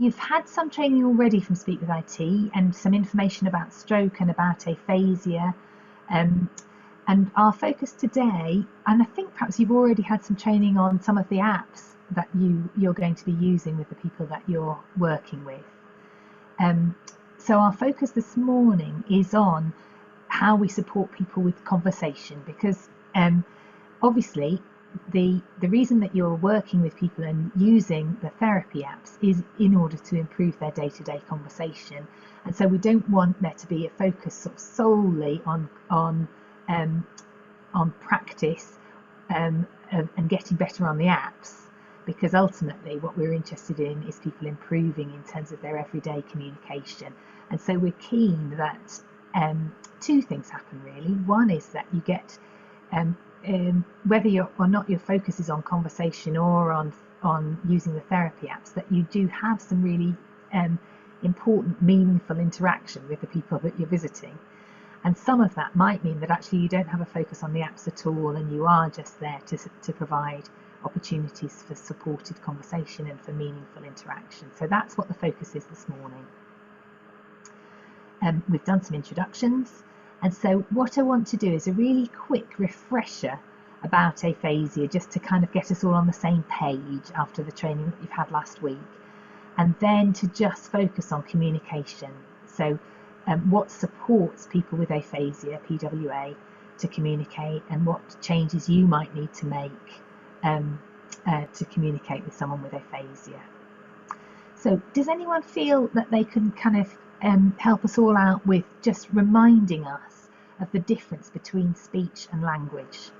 you've had some training already from Speak with IT and some information about stroke and about aphasia. Um, and our focus today, and I think perhaps you've already had some training on some of the apps that you're going to be using with the people that you're working with. So our focus this morning is on how we support people with conversation, because obviously the reason that you're working with people and using the therapy apps is in order to improve their day-to-day conversation, and so we don't want there to be a focus sort of solely on practice and getting better on the apps, because ultimately what we're interested in is people improving in terms of their everyday communication. And so we're keen that two things happen really. One is that you get whether or not your focus is on conversation or on using the therapy apps, that you do have some really important, meaningful interaction with the people that you're visiting. And some of that might mean that actually you don't have a focus on the apps at all, and you are just there to provide opportunities for supported conversation and for meaningful interaction. So that's what the focus is this morning. We've done some introductions, and so what I want to do is a really quick refresher about aphasia, just to kind of get us all on the same page after the training that you've had last week, and then to just focus on communication. So what supports people with aphasia, PWA, to communicate, and what changes you might need to make to communicate with someone with aphasia. So does anyone feel that they can kind of help us all out with just reminding us of the difference between speech and language?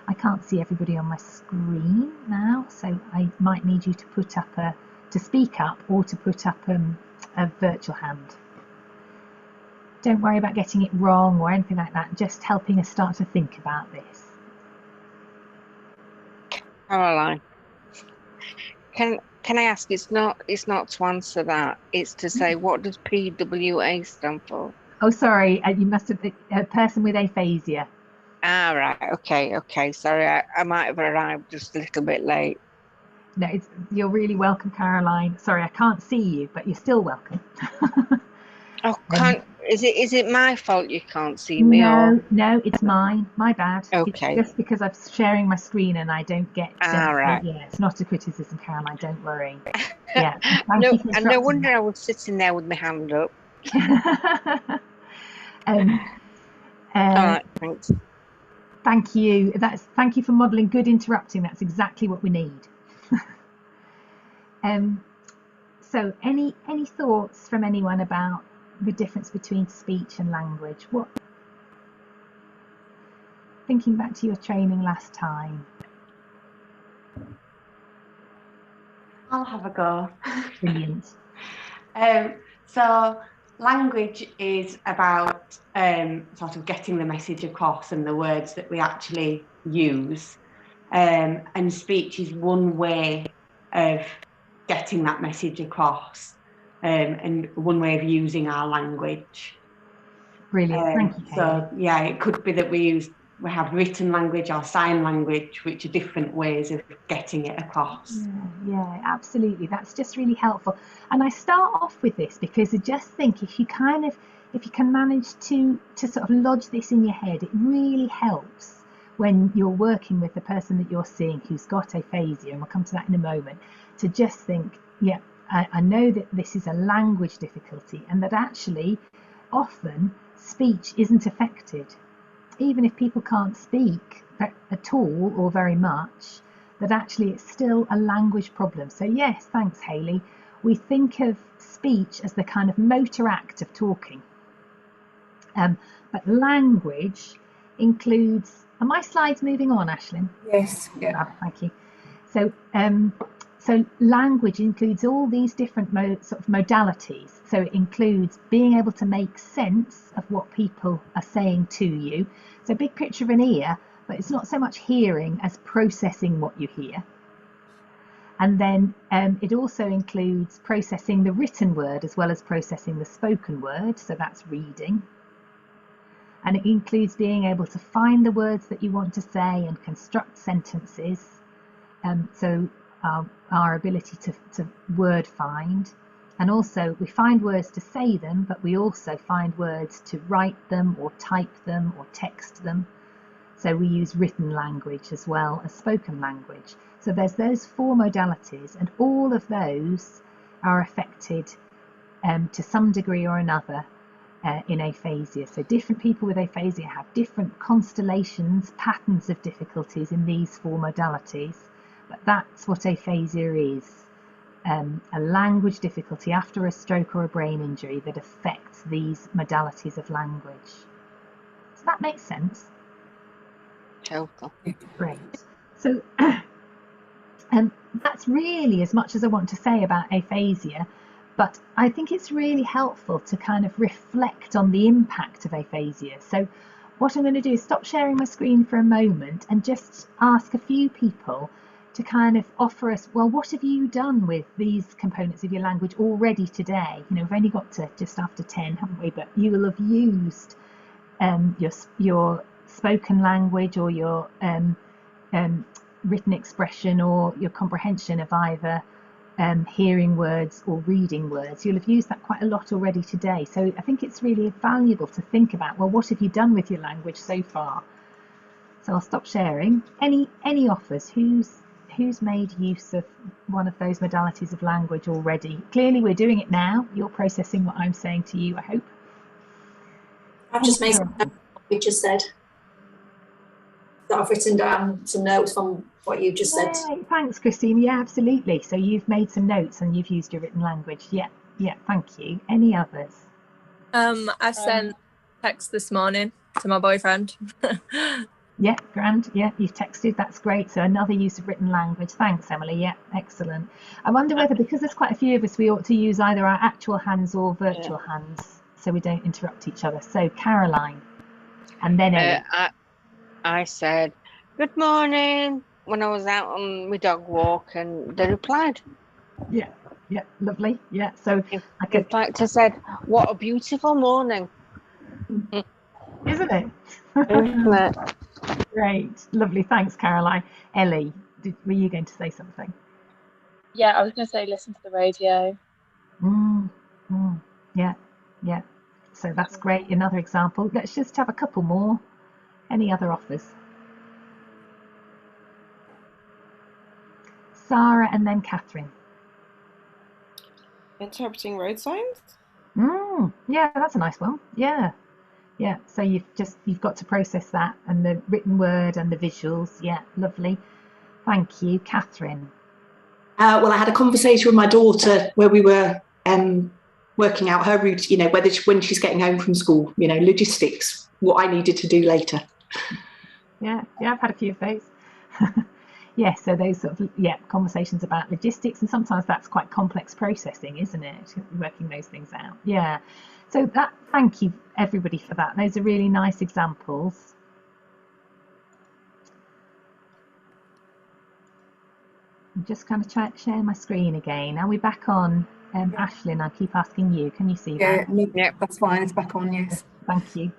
I can't see everybody on my screen now, so I might need you to speak up or to put up a virtual hand. Don't worry about getting it wrong or anything like that, just helping us start to think about this. Caroline, can I ask, it's not to answer that, it's to say, what does PWA stand for? Oh, sorry, you must have a person with aphasia. Ah, right, okay, sorry, I might have arrived just a little bit late. No, you're really welcome, Caroline. Sorry, I can't see you, but you're still welcome. Oh, is it my fault you can't see me? No, it's mine. My bad. Okay. It's just because I'm sharing my screen and I don't get. Right. Yeah, it's not a criticism, Caroline. Don't worry. Yeah. No, and no wonder I was sitting there with my hand up. All right, thanks. Thank you. Thank you for modelling good interrupting. That's exactly what we need. So, any thoughts from anyone about the difference between speech and language? Thinking back to your training last time. I'll have a go. Brilliant. So language is about sort of getting the message across and the words that we actually use. And speech is one way of getting that message across, and one way of using our language. Brilliant, thank you, Kaylee. So yeah, it could be that we have written language or sign language, which are different ways of getting it across. Yeah, absolutely. That's just really helpful. And I start off with this because I just think if you can manage to sort of lodge this in your head, it really helps when you're working with the person that you're seeing who's got aphasia, and we'll come to that in a moment, to just think, yeah, I know that this is a language difficulty, and that actually often speech isn't affected. Even if people can't speak at all or very much, that actually it's still a language problem. So yes, thanks, Hayley. We think of speech as the kind of motor act of talking. But language includes, are my slides moving on, Ashlyn? Yes. Yeah. Thank you. So language includes all these different sort of modalities. So it includes being able to make sense of what people are saying to you. So big picture of an ear, but it's not so much hearing as processing what you hear. And then it also includes processing the written word as well as processing the spoken word. So that's reading. And it includes being able to find the words that you want to say and construct sentences. So our ability to word find. And also we find words to say them, but we also find words to write them or type them or text them. So we use written language as well as spoken language. So there's those 4 modalities, and all of those are affected to some degree or another in aphasia. So different people with aphasia have different constellations, patterns of difficulties in these 4 modalities. But that's what aphasia is. A language difficulty after a stroke or a brain injury that affects these modalities of language. Does that make sense? Totally. Great. So that's really as much as I want to say about aphasia, but I think it's really helpful to kind of reflect on the impact of aphasia. So what I'm going to do is stop sharing my screen for a moment and just ask a few people to kind of offer us, well, what have you done with these components of your language already today? You know, we've only got to just after 10, haven't we? But you will have used your spoken language or your written expression or your comprehension of either hearing words or reading words. You'll have used that quite a lot already today. So I think it's really valuable to think about, well, what have you done with your language so far? So I'll stop sharing. Any offers? Who's made use of one of those modalities of language already? Clearly we're doing it now. You're processing what I'm saying to you, I hope. I've just made what you just said. That I've written down some notes from what you just said. Thanks, Christine. Yeah, absolutely. So you've made some notes and you've used your written language. Yeah, thank you. Any others? I sent text this morning to my boyfriend. Yeah, grand. Yeah, you've texted. That's great. So another use of written language. Thanks, Emily. Yeah, excellent. I wonder whether, because there's quite a few of us, we ought to use either our actual hands or virtual hands so we don't interrupt each other. So Caroline, and then Ellie. I said, good morning, when I was out on my dog walk, and they replied. Yeah, lovely. Yeah, so in fact, I said, what a beautiful morning. Isn't it? Isn't it? Great, lovely. Thanks, Caroline. Ellie, were you going to say something? Yeah, I was going to say listen to the radio. Yeah. So that's great. Another example. Let's just have a couple more. Any other offers? Sarah and then Catherine. Interpreting road signs? Yeah, that's a nice one. Yeah. So you've got to process that and the written word and the visuals. Yeah, lovely. Thank you, Catherine. Well, I had a conversation with my daughter where we were working out her route, you know, when she's getting home from school, you know, logistics, what I needed to do later. Yeah, I've had a few of those. Yeah, so those sort of conversations about logistics, and sometimes that's quite complex processing, isn't it? Working those things out. Yeah. So thank you everybody for that. Those are really nice examples. I'm just kind of share my screen again. Are we back on? Ashlyn, I keep asking you. Can you see that? Yeah, that's fine. It's back on, yes. Thank you.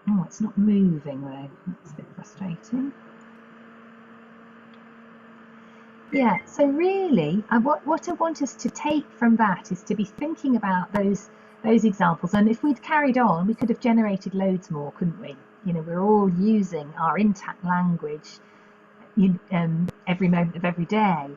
Oh, it's not moving though. That's a bit frustrating. Yeah, so really, what I want us to take from that is to be thinking about those examples. And if we'd carried on, we could have generated loads more, couldn't we? You know, we're all using our intact language every moment of every day.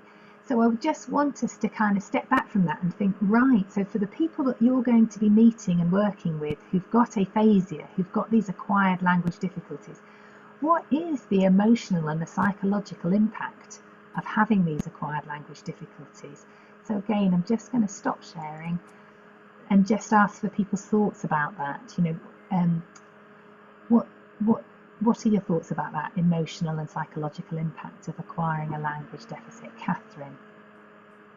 So I just want us to kind of step back from that and think, right, so for the people that you're going to be meeting and working with who've got aphasia, who've got these acquired language difficulties, what is the emotional and the psychological impact of having these acquired language difficulties? So again, I'm just going to stop sharing and just ask for people's thoughts about that. You know, what are your thoughts about that emotional and psychological impact of acquiring a language deficit? Catherine?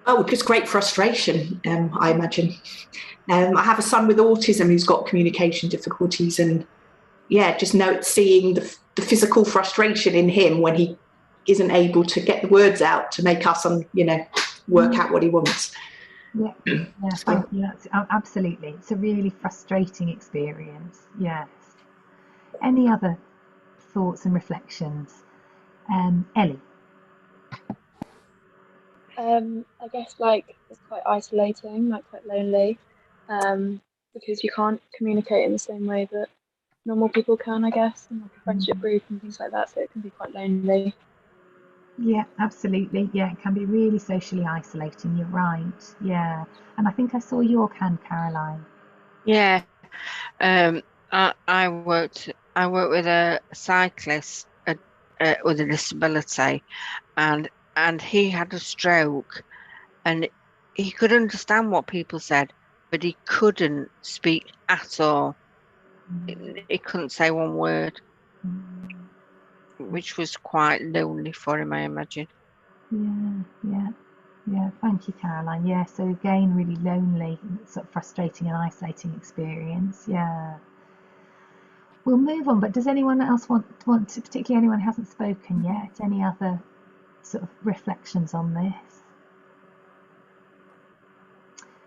Oh, just great frustration, I imagine. I have a son with autism who's got communication difficulties, and just seeing the physical frustration in him when he isn't able to get the words out to make us, work out what he wants. Yeah, thank you. That's, absolutely. It's a really frustrating experience. Yes. Any other thoughts and reflections? Ellie. I guess like it's quite isolating, like quite lonely, because you can't communicate in the same way that normal people can, I guess, in like a friendship group and things like that. So it can be quite lonely. Yeah, absolutely. Yeah, it can be really socially isolating. You're right. Yeah, and I think I saw your hand, Caroline. Yeah. I worked with a cyclist with a disability, and he had a stroke, and he could understand what people said, but he couldn't speak at all. He couldn't say one word, which was quite lonely for him, I imagine. Yeah. Thank you, Caroline. Yeah, so again, really lonely, sort of frustrating and isolating experience. Yeah. We'll move on, but does anyone else want to, particularly anyone who hasn't spoken yet, any other sort of reflections on this?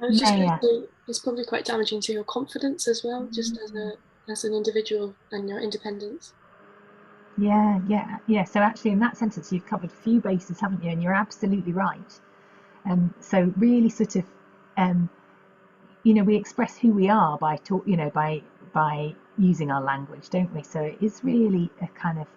I was just going to say it's probably quite damaging to your confidence as well, just as an individual and your independence. Yeah. So actually, in that sentence, you've covered a few bases, haven't you? And you're absolutely right. So really, sort of, we express who we are by by using our language, don't we? So it is really a kind of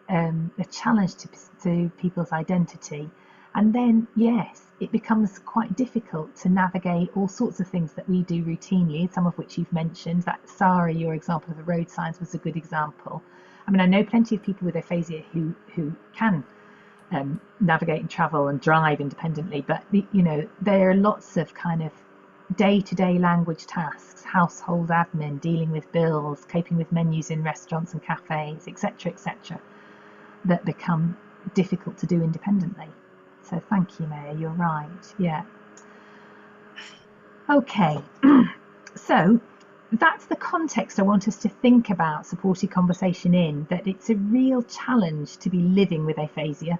a challenge to people's identity. And then, yes, it becomes quite difficult to navigate all sorts of things that we do routinely, some of which you've mentioned. That Sarah, your example of the road signs was a good example. I mean, I know plenty of people with aphasia who can navigate and travel and drive independently, but there are lots of kind of day-to-day language tasks, household admin, dealing with bills, coping with menus in restaurants and cafes, etc., that become difficult to do independently. So thank you, Maya, you're right. Yeah. Okay. So that's the context I want us to think about supported conversation in, that it's a real challenge to be living with aphasia,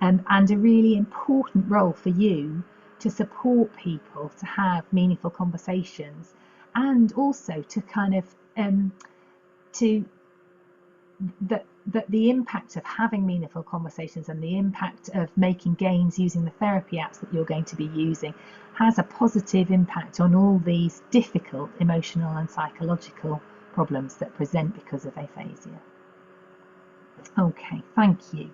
and a really important role for you to support people to have meaningful conversations, and also to kind of that the impact of having meaningful conversations and the impact of making gains using the therapy apps that you're going to be using has a positive impact on all these difficult emotional and psychological problems that present because of aphasia. Okay, thank you.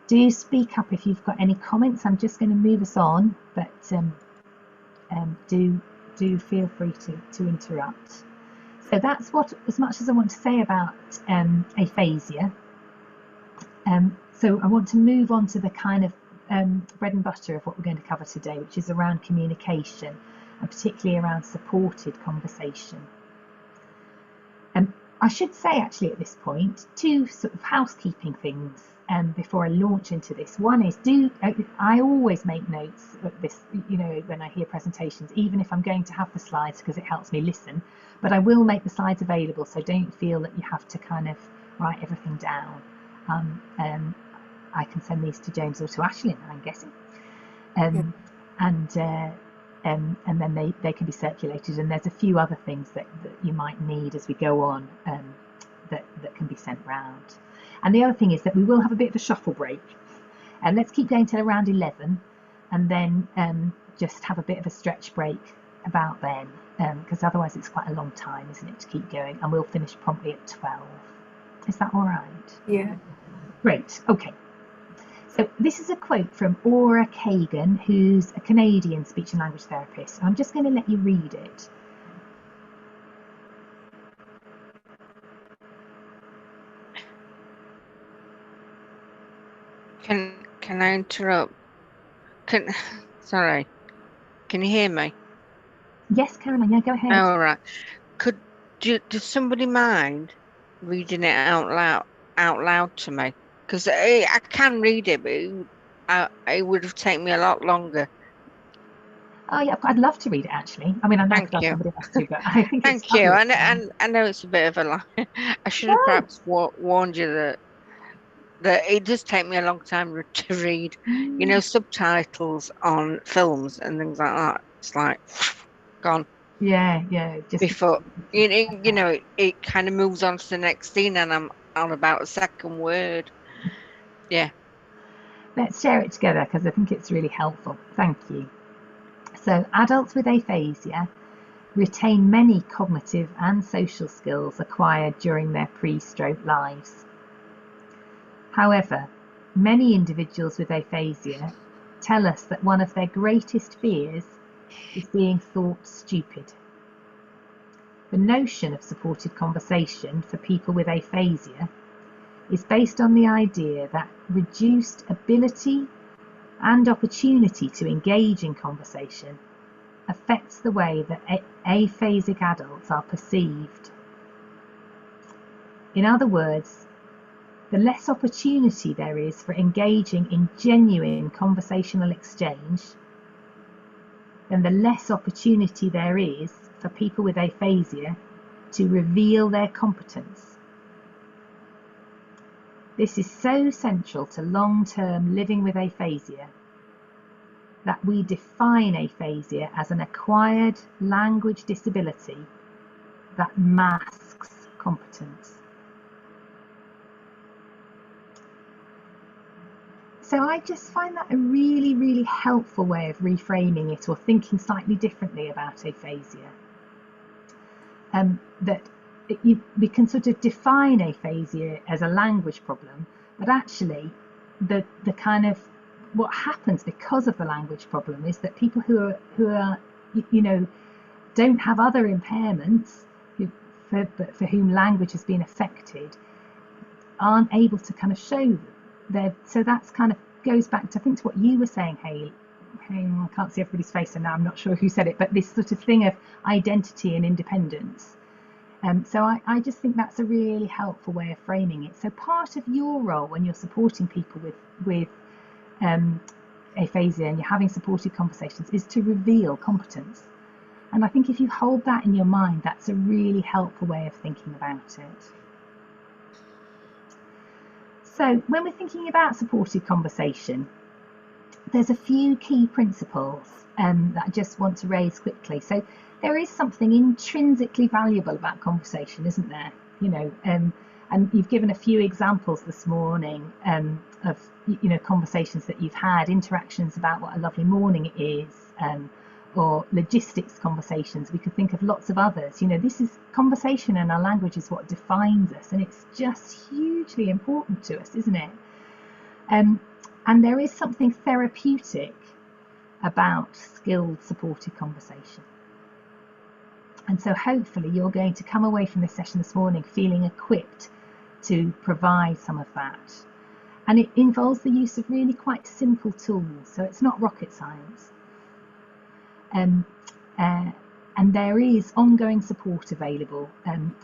Do speak up if you've got any comments. I'm just going to move us on, but do feel free to interrupt. So that's as much as I want to say about aphasia. So I want to move on to the kind of bread and butter of what we're going to cover today, which is around communication, and particularly around supported conversation. I should say actually at this point, two sort of housekeeping things before I launch into this. One is, I always make notes of this, when I hear presentations, even if I'm going to have the slides, because it helps me listen, but I will make the slides available, so don't feel that you have to kind of write everything down. I can send these to James or to Ashley, I'm guessing. And then they can be circulated, and there's a few other things that you might need as we go on that can be sent round. And the other thing is that we will have a bit of a shuffle break, and let's keep going till around 11, and then just have a bit of a stretch break about then, because otherwise it's quite a long time, isn't it, to keep going, and we'll finish promptly at 12. Is that all right? Yeah. Great. Okay. So this is a quote from Aura Kagan, who's a Canadian speech and language therapist. I'm just going to let you read it. Can I interrupt? Sorry. Can you hear me? Yes, Caroline. Yeah, go ahead. All right. Does somebody mind reading it out loud to me? Because I can read it, but it would have taken me a lot longer. Oh yeah, I'd love to read it actually. I mean, I know I could ask somebody else to, but I think it's Thank you. fabulous. I know it's a bit of a lie. I should have perhaps warned you that it does take me a long time to read. Subtitles on films and things like that. It's like gone. Yeah. Just before it kind of moves on to the next scene, and on about a second word. Yeah. Let's share it together because I think it's really helpful. Thank you. So adults with aphasia retain many cognitive and social skills acquired during their pre-stroke lives. However, many individuals with aphasia tell us that one of their greatest fears is being thought stupid. The notion of supported conversation for people with aphasia is based on the idea that reduced ability and opportunity to engage in conversation affects the way that aphasic adults are perceived. In other words, the less opportunity there is for engaging in genuine conversational exchange, then the less opportunity there is for people with aphasia to reveal their competence. This is so central to long-term living with aphasia that we define aphasia as an acquired language disability that masks competence. So I just find that a really, really helpful way of reframing it or thinking slightly differently about aphasia. We can sort of define aphasia as a language problem, but actually the kind of what happens because of the language problem is that people who are don't have other impairments but for whom language has been affected aren't able to kind of show so that's kind of goes back to I think to what you were saying, Hayley. I can't see everybody's face and now I'm not sure who said it, but this sort of thing of identity and independence. So I just think that's a really helpful way of framing it. So part of your role when you're supporting people with aphasia and you're having supported conversations is to reveal competence. And I think if you hold that in your mind, that's a really helpful way of thinking about it. So when we're thinking about supported conversation, there's a few key principles that I just want to raise quickly. So there is something intrinsically valuable about conversation, isn't there? And you've given a few examples this morning of conversations that you've had, interactions about what a lovely morning it is, or logistics conversations. We could think of lots of others. This is conversation, and our language is what defines us, and it's just hugely important to us, isn't it? And there is something therapeutic about skilled supported conversation. And so hopefully you're going to come away from this session this morning feeling equipped to provide some of that. And it involves the use of really quite simple tools, so it's not rocket science. And there is ongoing support available.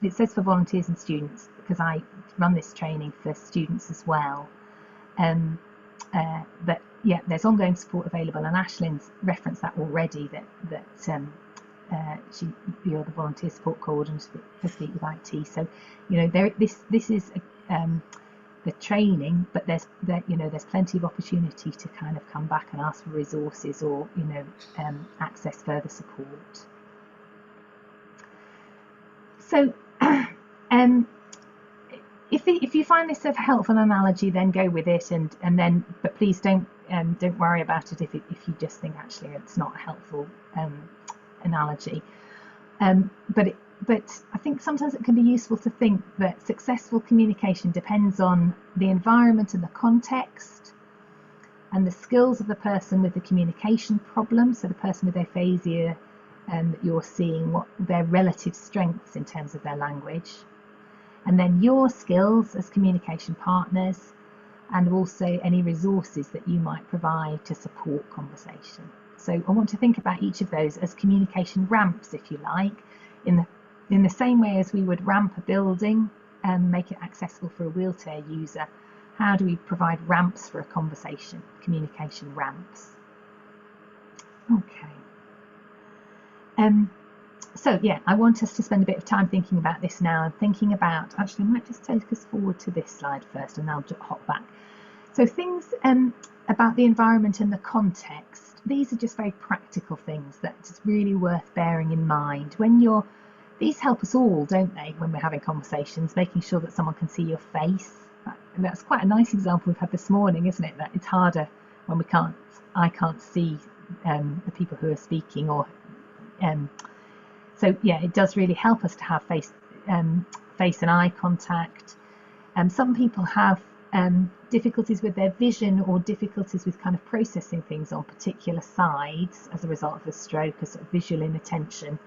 It says for volunteers and students, because I run this training for students as well. But yeah, there's ongoing support available, and Ashlyn's referenced that already, that you're the volunteer support coordinator for Speak with IT. So this is the training, but there's plenty of opportunity to kind of come back and ask for resources or access further support. So if you find this a helpful analogy, then go with it, but please don't worry about it if you just think actually it's not a helpful analogy. But I think sometimes it can be useful to think that successful communication depends on the environment and the context and the skills of the person with the communication problem. So the person with aphasia, that you're seeing what their relative strengths in terms of their language, and then your skills as communication partners, and also any resources that you might provide to support conversation. So I want to think about each of those as communication ramps, if you like, in the same way as we would ramp a building and make it accessible for a wheelchair user. How do we provide ramps for a conversation? Communication ramps. Okay. So yeah, I want us to spend a bit of time thinking about this now, and thinking about, actually I might just take us forward to this slide first and I'll hop back. So things about the environment and the context, these are just very practical things that's really worth bearing in mind when you're these help us all, don't they, when we're having conversations, making sure that someone can see your face. And that's quite a nice example we've had this morning, isn't it? That it's harder when I can't see the people who are speaking, or so yeah, it does really help us to have face and eye contact. Some people have difficulties with their vision, or difficulties with kind of processing things on particular sides as a result of a stroke, a sort of visual inattention.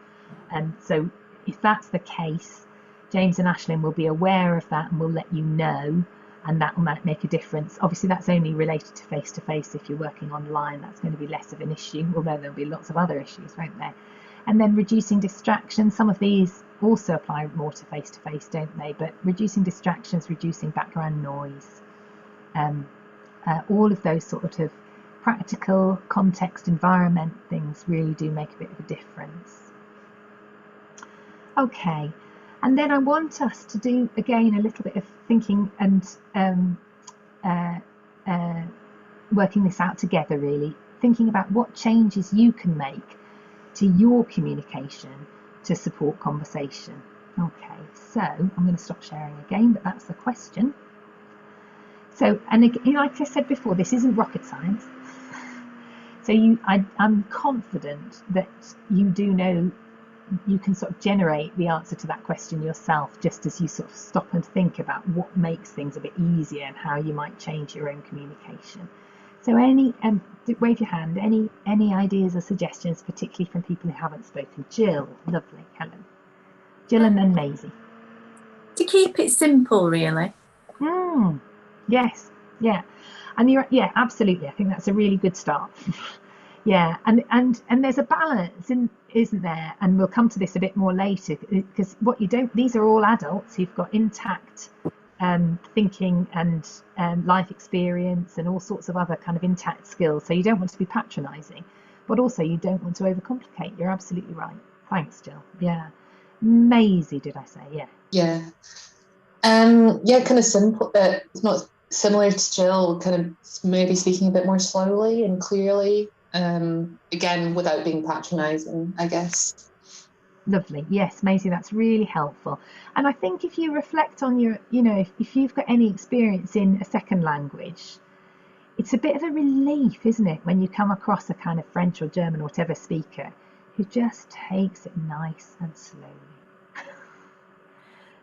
So if that's the case, James and Ashlyn will be aware of that and will let you know, and that might make a difference. Obviously, that's only related to face-to-face. If you're working online, that's going to be less of an issue, although there'll be lots of other issues, won't there? And then reducing distractions. Some of these also apply more to face-to-face, don't they? But reducing distractions, reducing background noise, all of those sort of practical context environment things really do make a bit of a difference. Okay, and then I want us to do again a little bit of thinking and working this out together, really thinking about what changes you can make to your communication to support conversation. Okay, so I'm going to stop sharing again, but that's the question. So, and again, like I said before, this isn't rocket science. So I'm confident that you do know, you can sort of generate the answer to that question yourself, just as you sort of stop and think about what makes things a bit easier and how you might change your own communication. So wave your hand, any ideas or suggestions, particularly from people who haven't spoken? Jill, lovely, Helen. Jill and then Maisie. To keep it simple, really. Yes, yeah. And yeah, absolutely. I think that's a really good start. Yeah, and there's a balance, isn't there? And we'll come to this a bit more later, because these are all adults who've got intact thinking and life experience and all sorts of other kind of intact skills. So you don't want to be patronising, but also you don't want to overcomplicate. You're absolutely right. Thanks, Jill. Yeah. Maisie, did I say? Yeah. Yeah. Yeah, kind of simple. It's not similar to Jill, kind of maybe speaking a bit more slowly and clearly. Again, without being patronising, I guess. Lovely. Yes, Maisie, that's really helpful. And I think if you reflect on your, if you've got any experience in a second language, it's a bit of a relief, isn't it, when you come across a kind of French or German or whatever speaker who just takes it nice and slowly.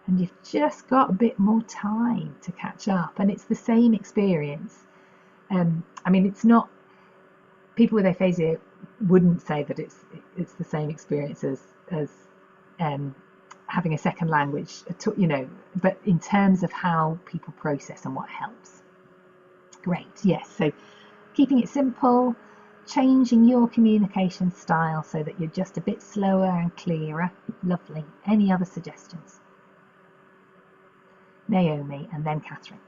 And you've just got a bit more time to catch up. And it's the same experience. I mean, it's not, people with aphasia wouldn't say that it's the same experience as having a second language, but in terms of how people process and what helps. Great, yes. So keeping it simple, changing your communication style so that you're just a bit slower and clearer. Lovely. Any other suggestions? Naomi and then Catherine.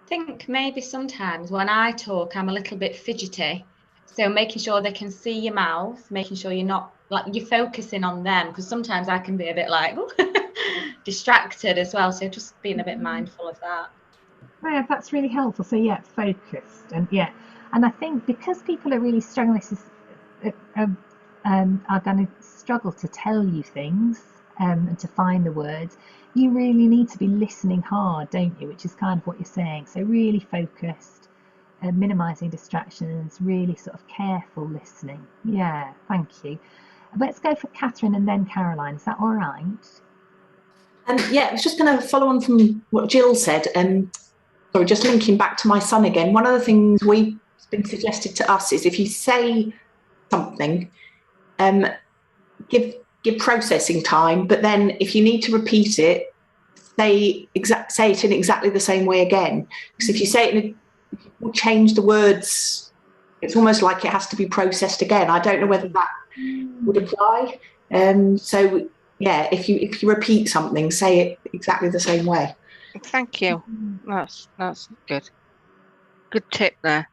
I think maybe sometimes when I talk, I'm a little bit fidgety. So making sure they can see your mouth, making sure you're not, like, you're focusing on them, because sometimes I can be a bit like distracted as well. So just being a bit mindful of that. Yeah, that's really helpful. So yeah, focused, and I think because people are really struggling, are going to struggle to tell you things and to find the words, you really need to be listening hard, don't you? Which is kind of what you're saying. So really focused, minimising distractions, really sort of careful listening. Yeah, thank you. Let's go for Catherine and then Caroline. Is that all right? Yeah, I was just going to follow on from what Jill said. Sorry, just linking back to my son again. One of the things we've been suggested to us is if you say something, give processing time, but then if you need to repeat it, say it in exactly the same way again. Because if you say it change the words, it's almost like it has to be processed again. I don't know whether that would apply. So yeah, if you repeat something, say it exactly the same way. Thank you. That's good. Good tip there.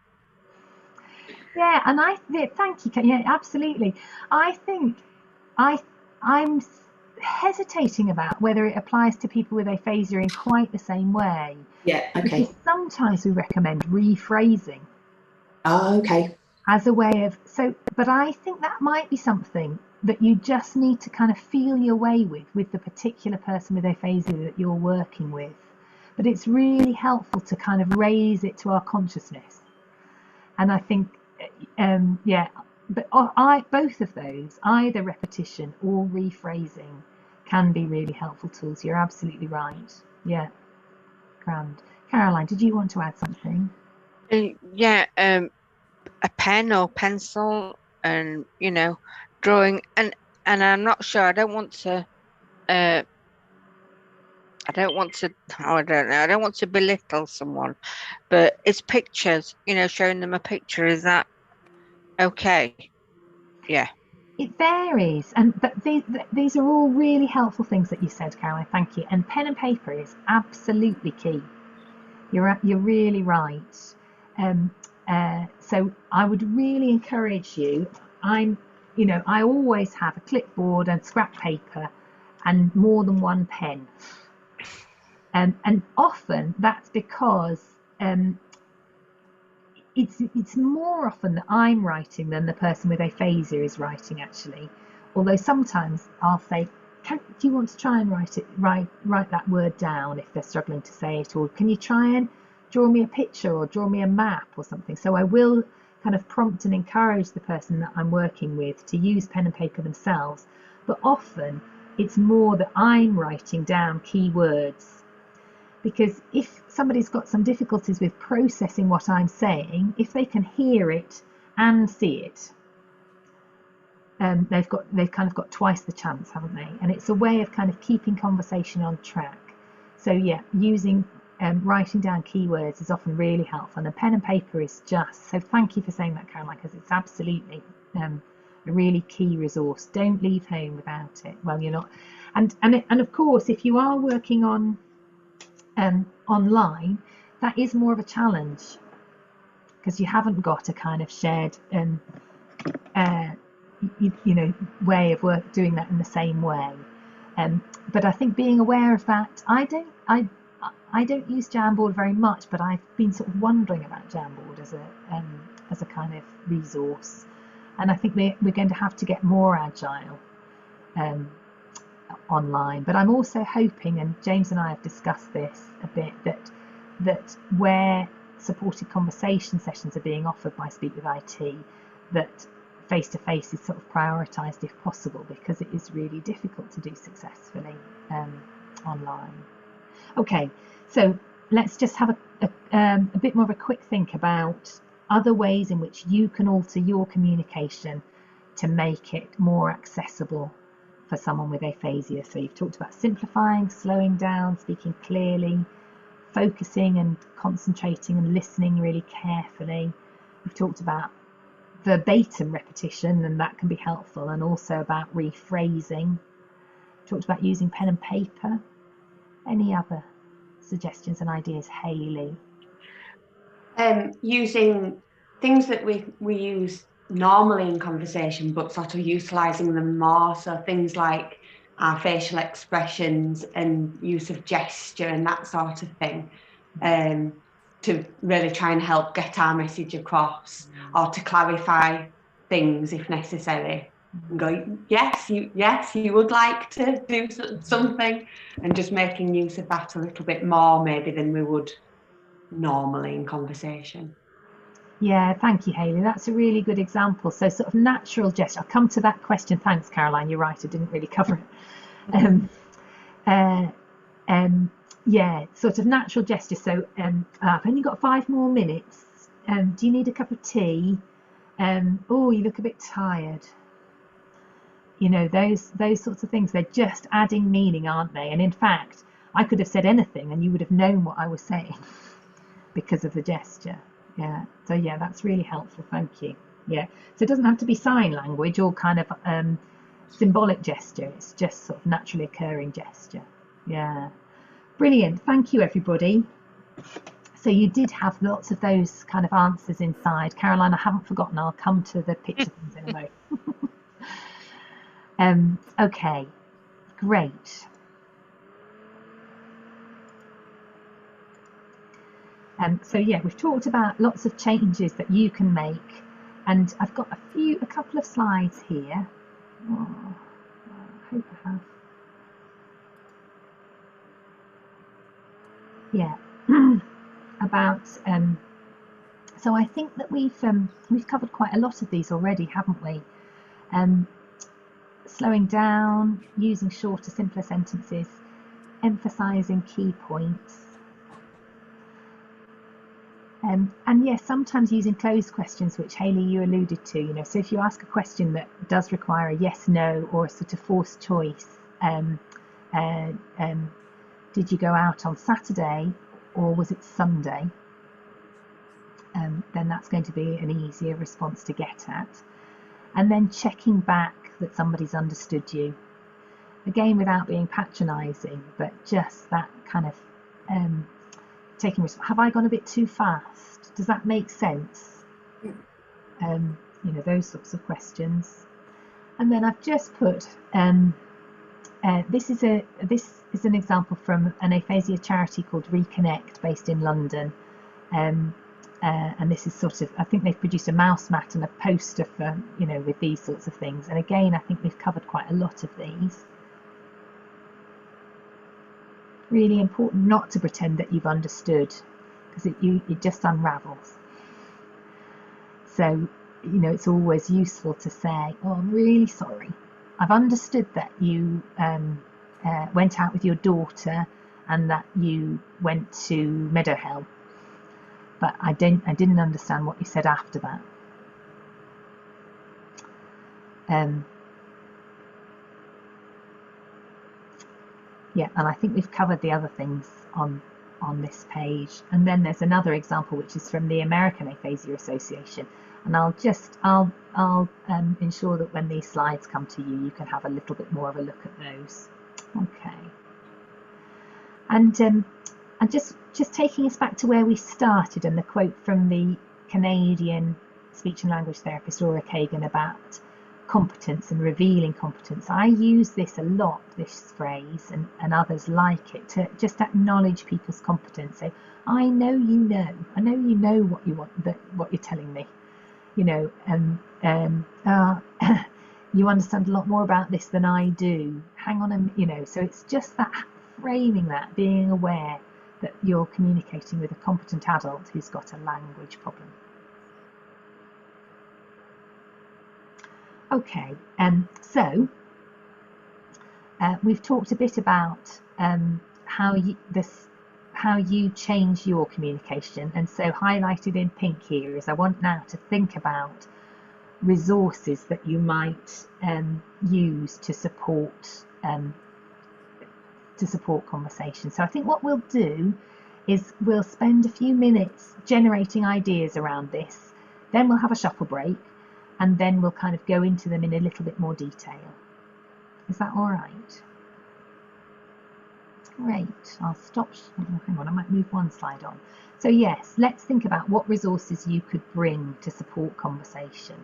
Yeah, and thank you. Yeah, absolutely. I think I'm hesitating about whether it applies to people with aphasia in quite the same way. Yeah, okay. Because sometimes we recommend rephrasing. Oh, okay. as a way of, but I think that might be something that you just need to kind of feel your way with the particular person with aphasia that you're working with. But it's really helpful to kind of raise it to our consciousness. And I think, but both of those, either repetition or rephrasing, can be really helpful tools. You're absolutely right. Yeah, grand. Caroline, did you want to add something? A pen or pencil, and drawing, and I'm not sure. I don't want to I don't want to belittle someone, but it's pictures, showing them a picture. Is that okay? Yeah. It varies, but these are all really helpful things that you said, Caroline. Thank you. And pen and paper is absolutely key. You're really right. So I would really encourage you. I always have a clipboard and scrap paper and more than one pen. And often that's because it's more often that I'm writing than the person with aphasia is writing, actually. Although sometimes I'll say, do you want to try and write that word down if they're struggling to say it, or can you try and draw me a picture or draw me a map or something? So I will kind of prompt and encourage the person that I'm working with to use pen and paper themselves. But often it's more that I'm writing down key words. Because if somebody's got some difficulties with processing what I'm saying, if they can hear it and see it, they've kind of got twice the chance, haven't they? And it's a way of kind of keeping conversation on track. So yeah, using writing down keywords is often really helpful, and a pen and paper is just. So thank you for saying that, Caroline, because it's absolutely a really key resource. Don't leave home without it. Well, you're not, and of course, if you are working on online, that is more of a challenge because you haven't got a kind of shared way of doing that in the same way. But I think being aware of that, I don't use Jamboard very much, but I've been sort of wondering about Jamboard as a kind of resource, and I think we're going to have to get more agile online. But I'm also hoping, and James and I have discussed this a bit, that where supported conversation sessions are being offered by Speak with IT, that face-to-face is sort of prioritised if possible, because it is really difficult to do successfully online. Okay, so let's just have a bit more of a quick think about other ways in which you can alter your communication to make it more accessible for someone with aphasia. So you've talked about simplifying, slowing down, speaking clearly, focusing and concentrating and listening really carefully. We've talked about verbatim repetition, and that can be helpful, and also about rephrasing. We've talked about using pen and paper. Any other suggestions and ideas, Hayley? Using things that we use normally in conversation, but sort of utilising them more. So things like our facial expressions and use of gesture and that sort of thing, to really try and help get our message across, or to clarify things if necessary. And go, yes, you would like to do something, and just making use of that a little bit more maybe than we would normally in conversation. Yeah, thank you, Hayley. That's a really good example. So sort of natural gesture. I'll come to that question. Thanks, Caroline. You're right. I didn't really cover it. Yeah, sort of natural gesture. So I've only got 5 more minutes. Do you need a cup of tea? Oh, you look a bit tired. Those sorts of things. They're just adding meaning, aren't they? And in fact, I could have said anything and you would have known what I was saying because of the gesture. Yeah. So yeah, that's really helpful. Thank you. Yeah. So it doesn't have to be sign language or kind of symbolic gesture. It's just sort of naturally occurring gesture. Yeah. Brilliant. Thank you, everybody. So you did have lots of those kind of answers inside. Caroline, I haven't forgotten. I'll come to the picture things in a moment. Okay. Great. So yeah, we've talked about lots of changes that you can make And I've got a couple of slides here. Oh, I hope I have. Yeah, about. So I think that we've covered quite a lot of these already, haven't we? Slowing down, using shorter, simpler sentences, emphasising key points. And yes, sometimes using closed questions, which Hayley, you alluded to, you know, so if you ask a question that does require a yes, no, or a sort of forced choice, did you go out on Saturday or was it Sunday? Then that's going to be an easier response to get at. And then checking back that somebody's understood you. Again, without being patronising, but just that kind of taking risk. Have I gone a bit too fast? Does that make sense? You know, those sorts of questions. And then I've just put this is an example from an aphasia charity called Reconnect, based in London. And this is sort of, I think they've produced a mouse mat and a poster for, you know, with these sorts of things. And again, I think we've covered quite a lot of these. Really important not to pretend that you've understood, because it just unravels. So, you know, it's always useful to say, oh, I'm really sorry. I've understood that you went out with your daughter and that you went to Meadowhell, but I didn't understand what you said after that. Yeah, and I think we've covered the other things on this page. And then there's another example which is from the American Aphasia Association, and I'll ensure that when these slides come to you, you can have a little bit more of a look at those. Okay. And just taking us back to where we started, and the quote from the Canadian speech and language therapist Laura Kagan about competence and revealing competence. I use this a lot, this phrase, and others like it, to just acknowledge people's competence. Say, I know you know what you want, what you're telling me, you know, you understand a lot more about this than I do. Hang on, you know. So it's just that framing, that being aware that you're communicating with a competent adult who's got a language problem. Okay, so we've talked a bit about how you change your communication, and so highlighted in pink here is I want now to think about resources that you might use to support conversation. So I think what we'll do is we'll spend a few minutes generating ideas around this, then we'll have a shuffle break, and then we'll kind of go into them in a little bit more detail. Is that all right? Great. I'll stop. Hang on, I might move one slide on. So yes, let's think about what resources you could bring to support conversation.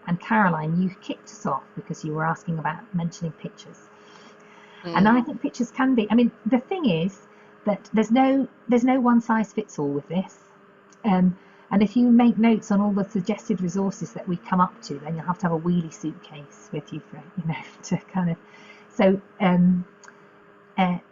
And Caroline, you kicked us off because you were asking about mentioning pictures. And I think pictures can be, I mean, the thing is that there's no one size fits all with this. And if you make notes on all the suggested resources that we come up to, then you'll have to have a wheelie suitcase with you for, you know, to kind of, so,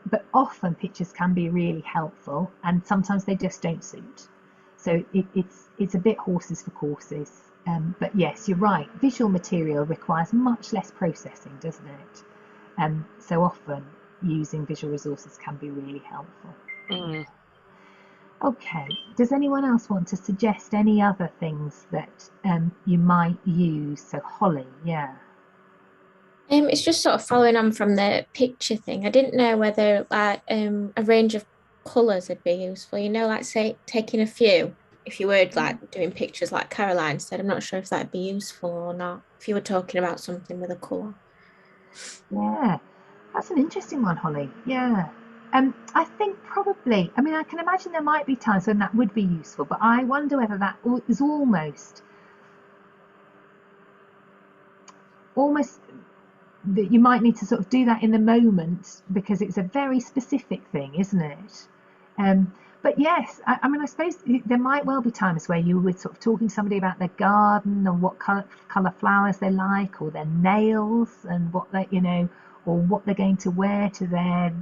but often pictures can be really helpful, and sometimes they just don't suit. So it's a bit horses for courses. But yes, you're right. Visual material requires much less processing, doesn't it? So often using visual resources can be really helpful. Okay, does anyone else want to suggest any other things that you might use? So Holly, yeah. It's just sort of following on from the picture thing. I didn't know whether like a range of colours would be useful. You know, like say taking a few. If you were like doing pictures like Caroline said, I'm not sure if that'd be useful or not. If you were talking about something with a colour. Yeah, that's an interesting one, Holly. Yeah. I think probably, I mean, I can imagine there might be times when that would be useful, but I wonder whether that is almost that you might need to sort of do that in the moment because it's a very specific thing, isn't it? But yes, I mean, I suppose there might well be times where you were sort of talking to somebody about their garden and what colour flowers they like, or their nails and what they, you know, or what they're going to wear to their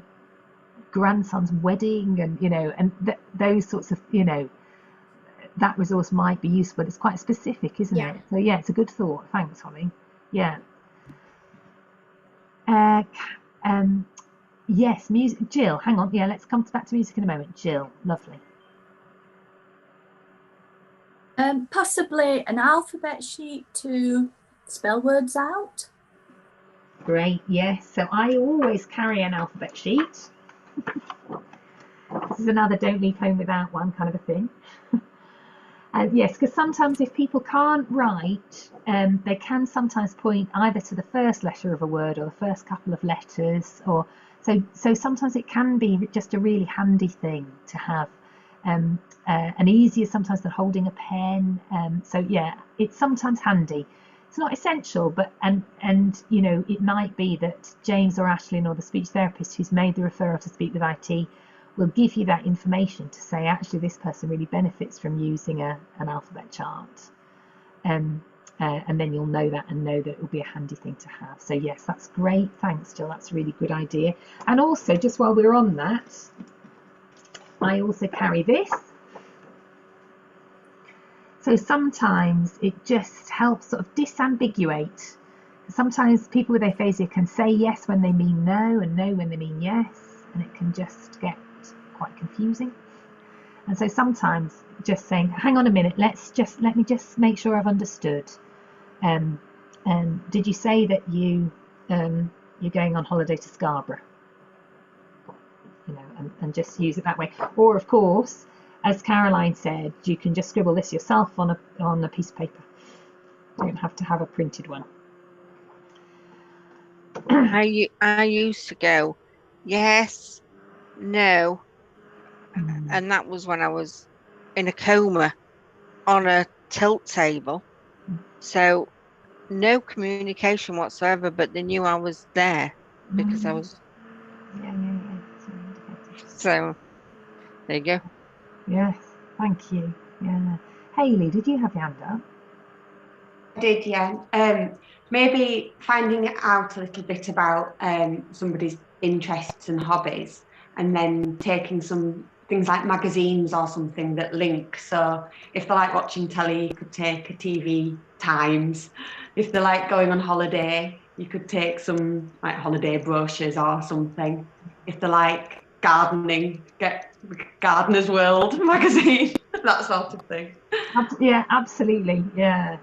grandson's wedding, and you know, and those sorts of, you know, that resource might be useful. It's quite specific, isn't it? So yeah, it's a good thought. Thanks, Holly. Yeah. Yes, music. Jill, hang on. Yeah, let's come back to music in a moment. Jill, lovely. Possibly an alphabet sheet to spell words out. Great, yes. So I always carry an alphabet sheet. This is another don't leave home without one kind of a thing. Yes, because sometimes if people can't write, they can sometimes point either to the first letter of a word or the first couple of letters, or so sometimes it can be just a really handy thing to have, and easier sometimes than holding a pen. So yeah, it's sometimes handy. It's not essential, but and you know, it might be that James or Ashlyn or the speech therapist who's made the referral to speak with IT will give you that information to say, actually, this person really benefits from using an alphabet chart. And then you'll know that and know that it will be a handy thing to have. So yes, that's great. Thanks, Jill. That's a really good idea. And also, just while we're on that, I also carry this. So sometimes it just helps sort of disambiguate. Sometimes people with aphasia can say yes when they mean no, and no when they mean yes, and it can just get quite confusing. And so sometimes just saying, hang on a minute, let me just make sure I've understood. Did you say that you're going on holiday to Scarborough? You know, and just use it that way. Or of course, as Caroline said, you can just scribble this yourself on a piece of paper. You don't have to have a printed one. I used to go, yes, no, and that was when I was in a coma on a tilt table. So no communication whatsoever, but they knew I was there because I was. Yeah. So there you go. Yes, thank you. Yeah. Hayley, did you have your hand up? I did, yeah. Maybe finding out a little bit about somebody's interests and hobbies, and then taking some things like magazines or something that link. So if they like watching telly, you could take a TV Times. If they like going on holiday, you could take some like holiday brochures or something. If they like gardening, get Gardener's World magazine, that sort of thing. Yeah, absolutely. Yeah.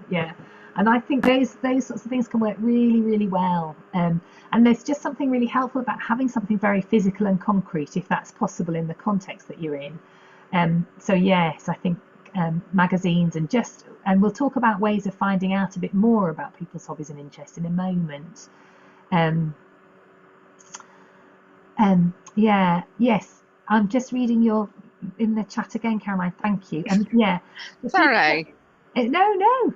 And I think those sorts of things can work really, really well. And there's just something really helpful about having something very physical and concrete, if that's possible in the context that you're in. So yes, I think magazines and we'll talk about ways of finding out a bit more about people's hobbies and interests in a moment. Yes, I'm just reading in the chat again, Caroline. Thank you. And yeah, sorry. No.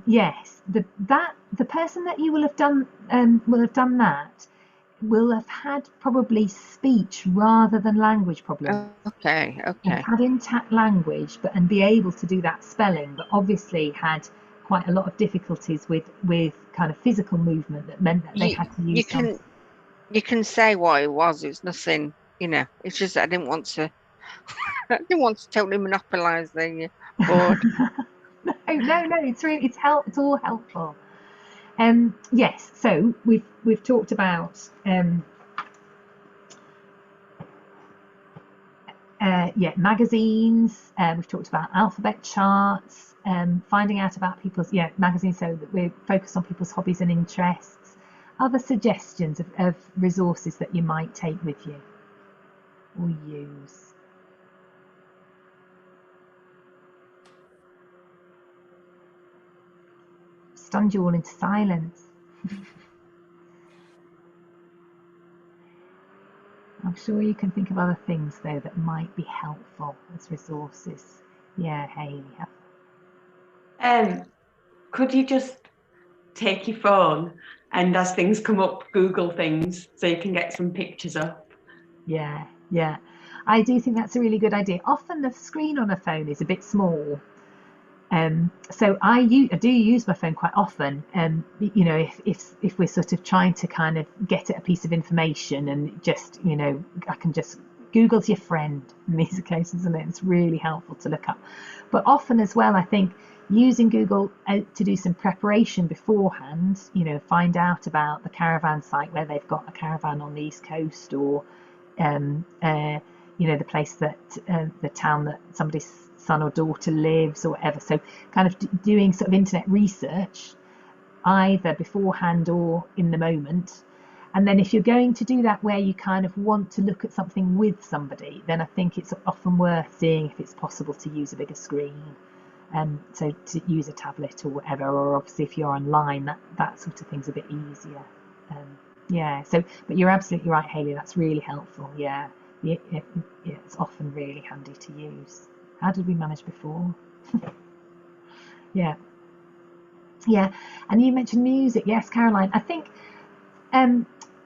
Yes, the person that you will have done that will have had probably speech rather than language problems. Okay. And had intact language, and be able to do that spelling, but obviously had quite a lot of difficulties with kind of physical movement that meant that they had to use you can say what it was. It's nothing, you know. It's just I didn't want to totally monopolise the board. No. It's all helpful. Yes. So we've talked about magazines. We've talked about alphabet charts. Finding out about people's magazines, so that we're focused on people's hobbies and interests. Other suggestions of resources that you might take with you or use? Stunned you all into silence. I'm sure you can think of other things though that might be helpful as resources. Yeah, Hayley. Could you just take your phone and as things come up, Google things so you can get some pictures up? Yeah. I do think that's a really good idea. Often the screen on a phone is a bit small. So I do use my phone quite often. You know, if we're sort of trying to kind of get at a piece of information, and just, you know, I can just Google's your friend in these cases, and it's really helpful to look up. But often as well, I think using Google to do some preparation beforehand, you know, find out about the caravan site where they've got a caravan on the East Coast, or you know, the place that the town that somebody's son or daughter lives, or whatever. So kind of doing sort of internet research either beforehand or in the moment. And then if you're going to do that where you kind of want to look at something with somebody, then I think it's often worth seeing if it's possible to use a bigger screen. So to use a tablet or whatever, or obviously if you're online, that sort of thing's a bit easier. Yeah, so, but you're absolutely right, Hayley, that's really helpful. Yeah, it's often really handy to use. How did we manage before? Yeah. And you mentioned music. Yes, Caroline. I think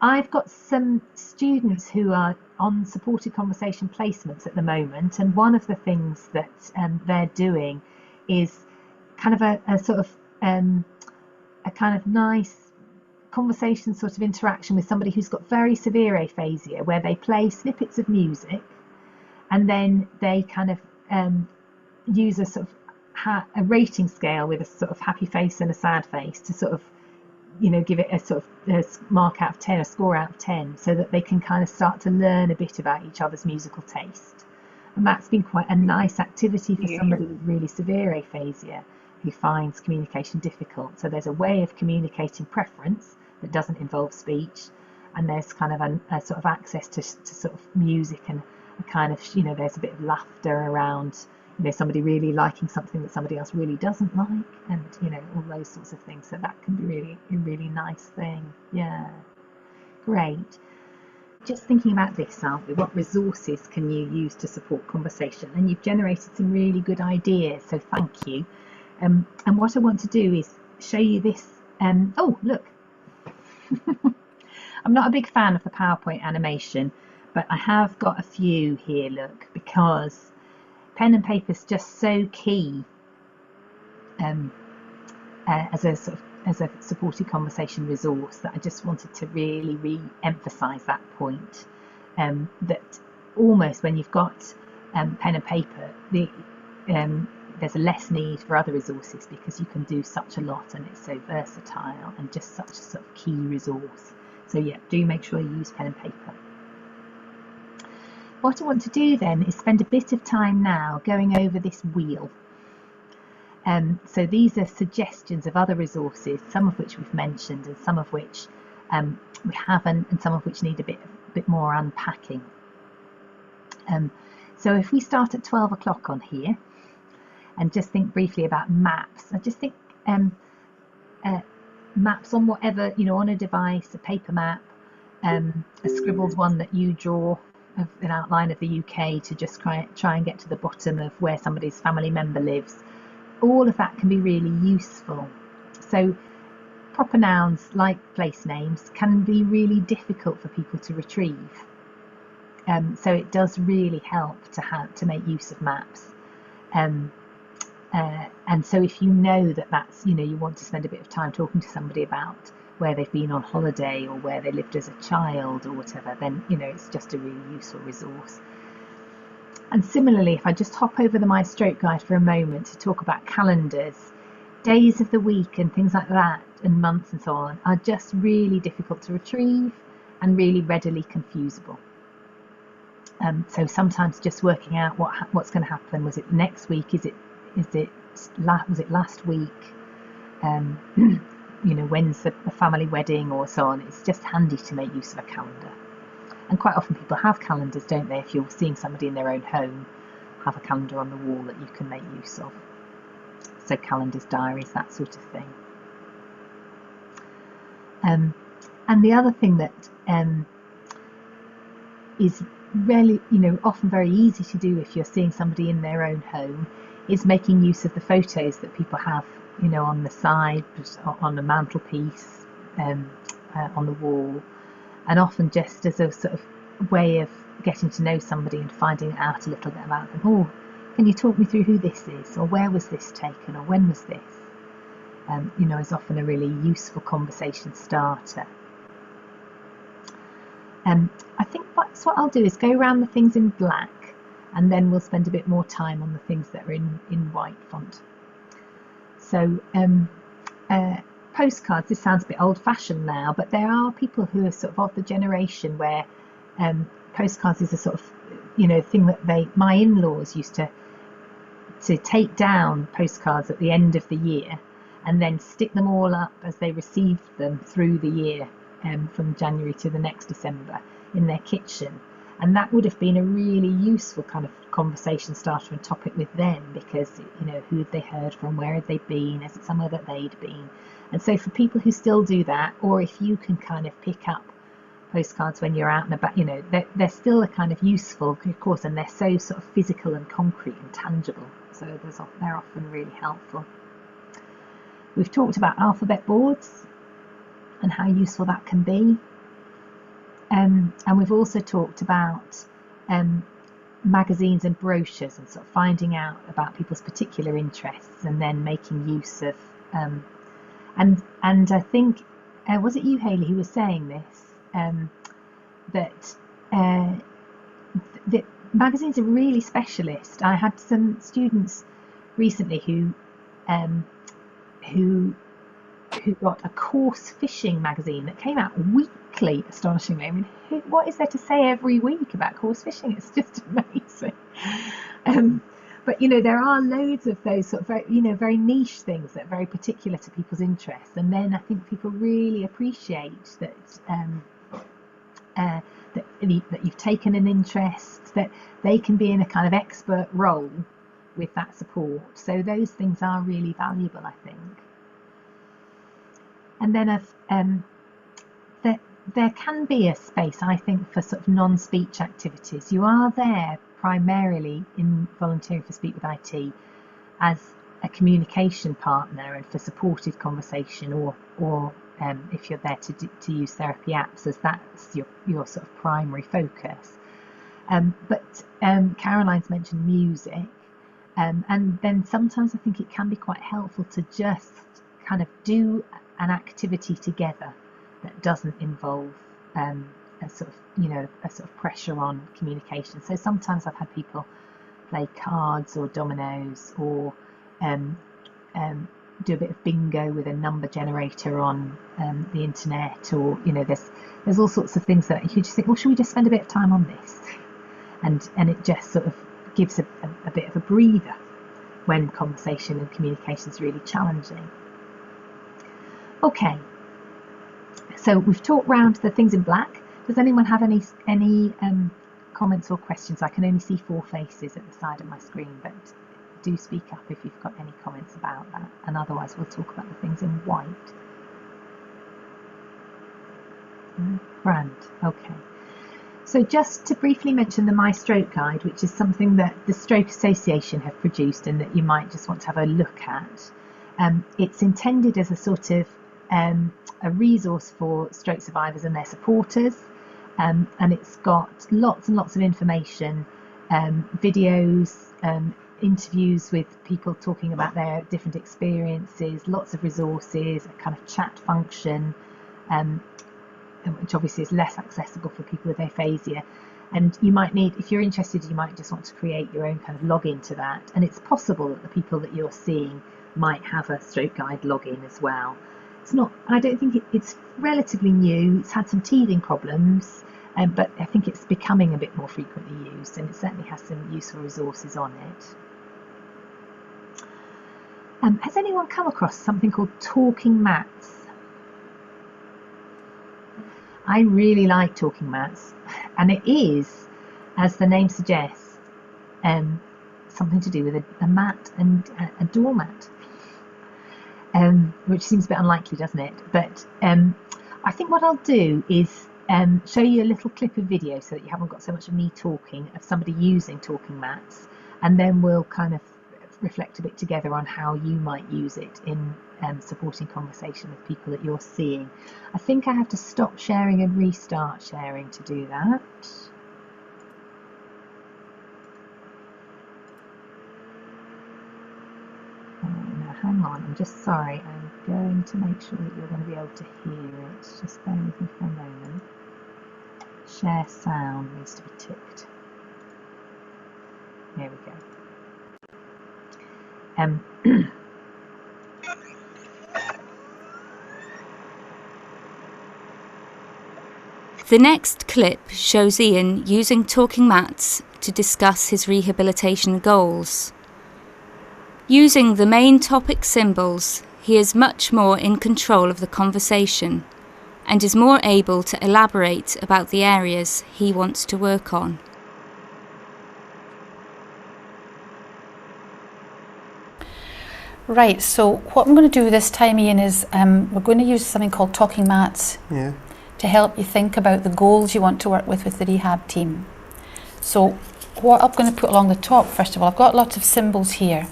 I've got some students who are on supported conversation placements at the moment, and one of the things that they're doing is kind of a sort of a kind of nice conversation sort of interaction with somebody who's got very severe aphasia, where they play snippets of music and then they kind of use a sort of a rating scale with a sort of happy face and a sad face to sort of, you know, give it a sort of a mark out of 10, a score out of 10, so that they can kind of start to learn a bit about each other's musical taste. And that's been quite a nice activity for somebody with really severe aphasia who finds communication difficult. So there's a way of communicating preference that doesn't involve speech, and there's kind of a sort of access to sort of music, and a kind of, you know, there's a bit of laughter around, you know, somebody really liking something that somebody else really doesn't like, and, you know, all those sorts of things. So that can be really a really nice thing. Yeah, great. Just thinking about this, aren't we? What resources can you use to support conversation? And you've generated some really good ideas, so thank you. And what I want to do is show you this. Oh, look. I'm not a big fan of the PowerPoint animation, but I have got a few here, look, because pen and paper is just so key as a sort of as a supported conversation resource, that I just wanted to really re-emphasize that point, that almost when you've got pen and paper, there's a less need for other resources, because you can do such a lot and it's so versatile and just such a sort of key resource. So yeah, do make sure you use pen and paper. What I want to do then is spend a bit of time now going over this wheel. So these are suggestions of other resources, some of which we've mentioned and some of which we haven't, and some of which need a bit more unpacking. So if we start at 12 o'clock on here and just think briefly about maps, I just think maps on whatever, you know, on a device, a paper map, a scribbled one that you draw of an outline of the UK to just try and get to the bottom of where somebody's family member lives. All of that can be really useful. So proper nouns like place names can be really difficult for people to retrieve. So it does really help to make use of maps. And so if you know that that's, you know, you want to spend a bit of time talking to somebody about where they've been on holiday or where they lived as a child or whatever, then, you know, it's just a really useful resource. And similarly, if I just hop over the My Stroke Guide for a moment to talk about calendars, days of the week and things like that, and months and so on, are just really difficult to retrieve and really readily confusable. So sometimes just working out what's going to happen. Was it next week? Was it last week? You know, when's the family wedding or so on? It's just handy to make use of a calendar. And quite often people have calendars, don't they? If you're seeing somebody in their own home, have a calendar on the wall that you can make use of. So calendars, diaries, that sort of thing. And the other thing that is really, you know, often very easy to do if you're seeing somebody in their own home, is making use of the photos that people have, you know, on the side, on the mantelpiece, on the wall, and often just as a sort of way of getting to know somebody and finding out a little bit about them. Oh, can you talk me through who this is, or where was this taken, or when was this? Is often a really useful conversation starter. I think that's what I'll do, is go around the things in black, and then we'll spend a bit more time on the things that are in white font. So postcards, this sounds a bit old-fashioned now, but there are people who are sort of the generation where postcards is a sort of thing that my in-laws used to take down postcards at the end of the year and then stick them all up as they received them through the year, from January to the next December, in their kitchen. And that would have been a really useful kind of conversation starter and topic with them, because who had they heard from, where had they been, is it somewhere that they'd been? And so for people who still do that, or if you can kind of pick up postcards when you're out and about, they're still a kind of useful, of course, and they're so sort of physical and concrete and tangible, so they're often really helpful. We've talked about alphabet boards and how useful that can be, and we've also talked about magazines and brochures and sort of finding out about people's particular interests and then making use of and I think was it you, Hayley, who was saying this, that the magazines are really specialist. I had some students recently who got a course fishing magazine that came out weekly, astonishingly. I mean, what is there to say every week about course fishing? It's just amazing. But there are loads of those sort of very niche things that are very particular to people's interests, and then I think people really appreciate that that you've taken an interest, that they can be in a kind of expert role with that support. So those things are really valuable, I think. And then there can be a space, I think, for sort of non-speech activities. You are there primarily in volunteering for Speak with IT as a communication partner and for supported conversation, or if you're there to use therapy apps, as that's your sort of primary focus. But Caroline's mentioned music, and then sometimes I think it can be quite helpful to just kind of do an activity together that doesn't involve a sort of pressure on communication. So sometimes I've had people play cards or dominoes, or do a bit of bingo with a number generator on the internet, or there's all sorts of things that you just think, well, should we just spend a bit of time on this? And it just sort of gives a bit of a breather when conversation and communication is really challenging. Okay, so we've talked round the things in black. Does anyone have any comments or questions? I can only see 4 faces at the side of my screen, but do speak up if you've got any comments about that, and otherwise we'll talk about the things in white. Grand, okay. So just to briefly mention the My Stroke Guide, which is something that the Stroke Association have produced and that you might just want to have a look at. It's intended as a sort of a resource for stroke survivors and their supporters, and it's got lots and lots of information, videos, interviews with people talking about their different experiences, lots of resources, a kind of chat function, which obviously is less accessible for people with aphasia. And you might need, if you're interested, you might just want to create your own kind of login to that. And it's possible that the people that you're seeing might have a Stroke Guide login as well. It's not, I don't think it's relatively new. It's had some teething problems, but I think it's becoming a bit more frequently used, and it certainly has some useful resources on it. Has anyone come across something called Talking Mats? I really like Talking Mats, and it is, as the name suggests, something to do with a mat and a doormat, which seems a bit unlikely, doesn't it? But I think what I'll do is show you a little clip of video so that you haven't got so much of me talking, of somebody using Talking Mats, and then we'll kind of reflect a bit together on how you might use it in supporting conversation with people that you're seeing. I think I have to stop sharing and restart sharing to do that. Now hang on, I'm just sorry, I'm going to make sure that you're going to be able to hear it. Just bear with me for a moment. Share sound needs to be ticked. There we go. The next clip shows Ian using talking mats to discuss his rehabilitation goals. Using the main topic symbols, he is much more in control of the conversation and is more able to elaborate about the areas he wants to work on. Right, so what I'm going to do this time, Ian, is we're going to use something called talking mats to help you think about the goals you want to work with the rehab team. So what I'm going to put along the top, first of all, I've got lots of symbols here.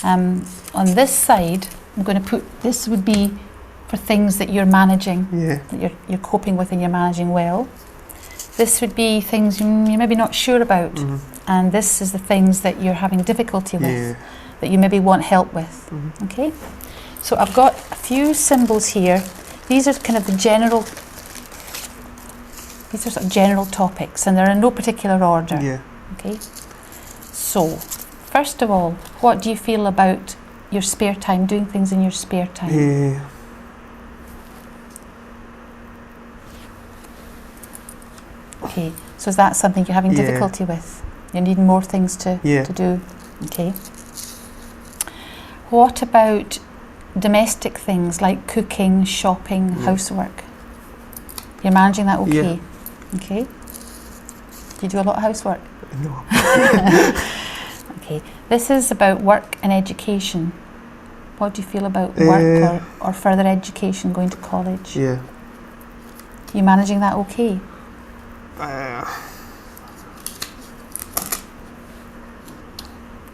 On this side, I'm going to put, this would be for things that you're managing, that you're coping with and you're managing well. This would be things you're maybe not sure about, and this is the things that you're having difficulty with, that you maybe want help with. Okay, so I've got a few symbols here. These are kind of the general, these are sort of general topics, and they're in no particular order. Okay, so first of all, what do you feel about your spare time, doing things in your spare time? Okay, so is that something you're having difficulty with? You need more things to do? Okay. What about domestic things like cooking, shopping, housework? You're managing that okay? Okay. Do you do a lot of housework? No. Okay. This is about work and education. What do you feel about work or further education, going to college? You managing that okay?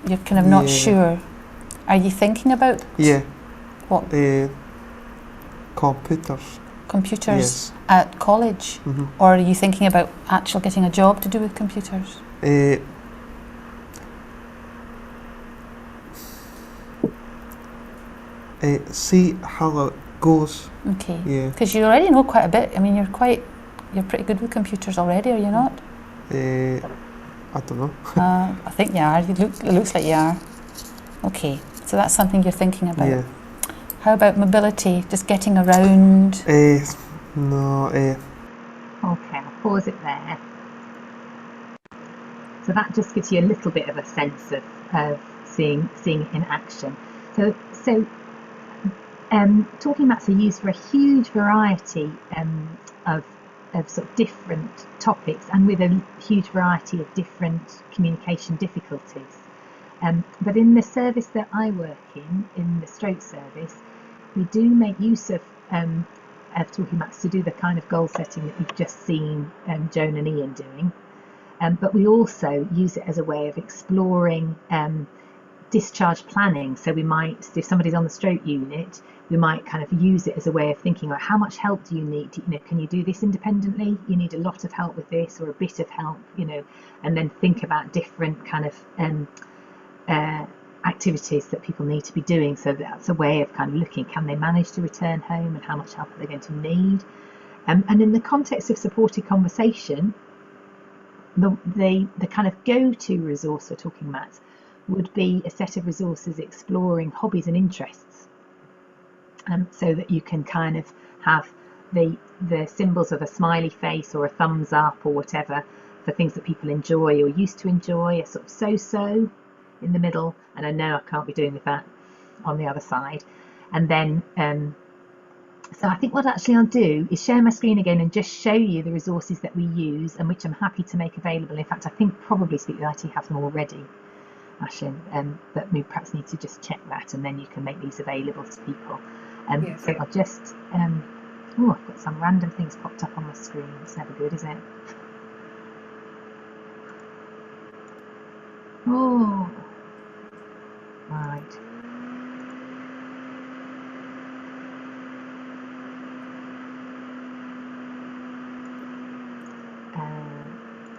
You're kind of not sure. Are you thinking about what? Computers. Computers at college? Or are you thinking about actually getting a job to do with computers? See how it goes. Okay. Because you already know quite a bit. I mean, you're pretty good with computers already, are you not? I don't know. I think you are. It looks like you are. Okay, so that's something you're thinking about. How about mobility? Just getting around? No. Okay, I'll pause it there. So that just gives you a little bit of a sense of seeing it in action. So talking mats are used for a huge variety of sort of different topics, and with a huge variety of different communication difficulties. But in the service that I work in the stroke service, we do make use of talking mats to do the kind of goal setting that you've just seen Joan and Ian doing. But we also use it as a way of exploring discharge planning. So we might, if somebody's on the stroke unit, we might kind of use it as a way of thinking, like, how much help do you need? Can you do this independently? You need a lot of help with this, or a bit of help, and then think about different kind of activities that people need to be doing. So that's a way of kind of looking, can they manage to return home, and how much help are they going to need? And in the context of supported conversation, the kind of go-to resource for talking mats would be a set of resources exploring hobbies and interests, so that you can kind of have the symbols of a smiley face or a thumbs up or whatever for things that people enjoy or used to enjoy, a sort of so-so in the middle, and I know I can't be doing with that on the other side. And then so I think what actually I'll do is share my screen again and just show you the resources that we use and which I'm happy to make available. In fact, I think probably Speak with IT have them already, Ashlyn, but we perhaps need to just check that, and then you can make these available to people. So I'll just, I've got some random things popped up on my screen. It's never good, is it? Oh, right. There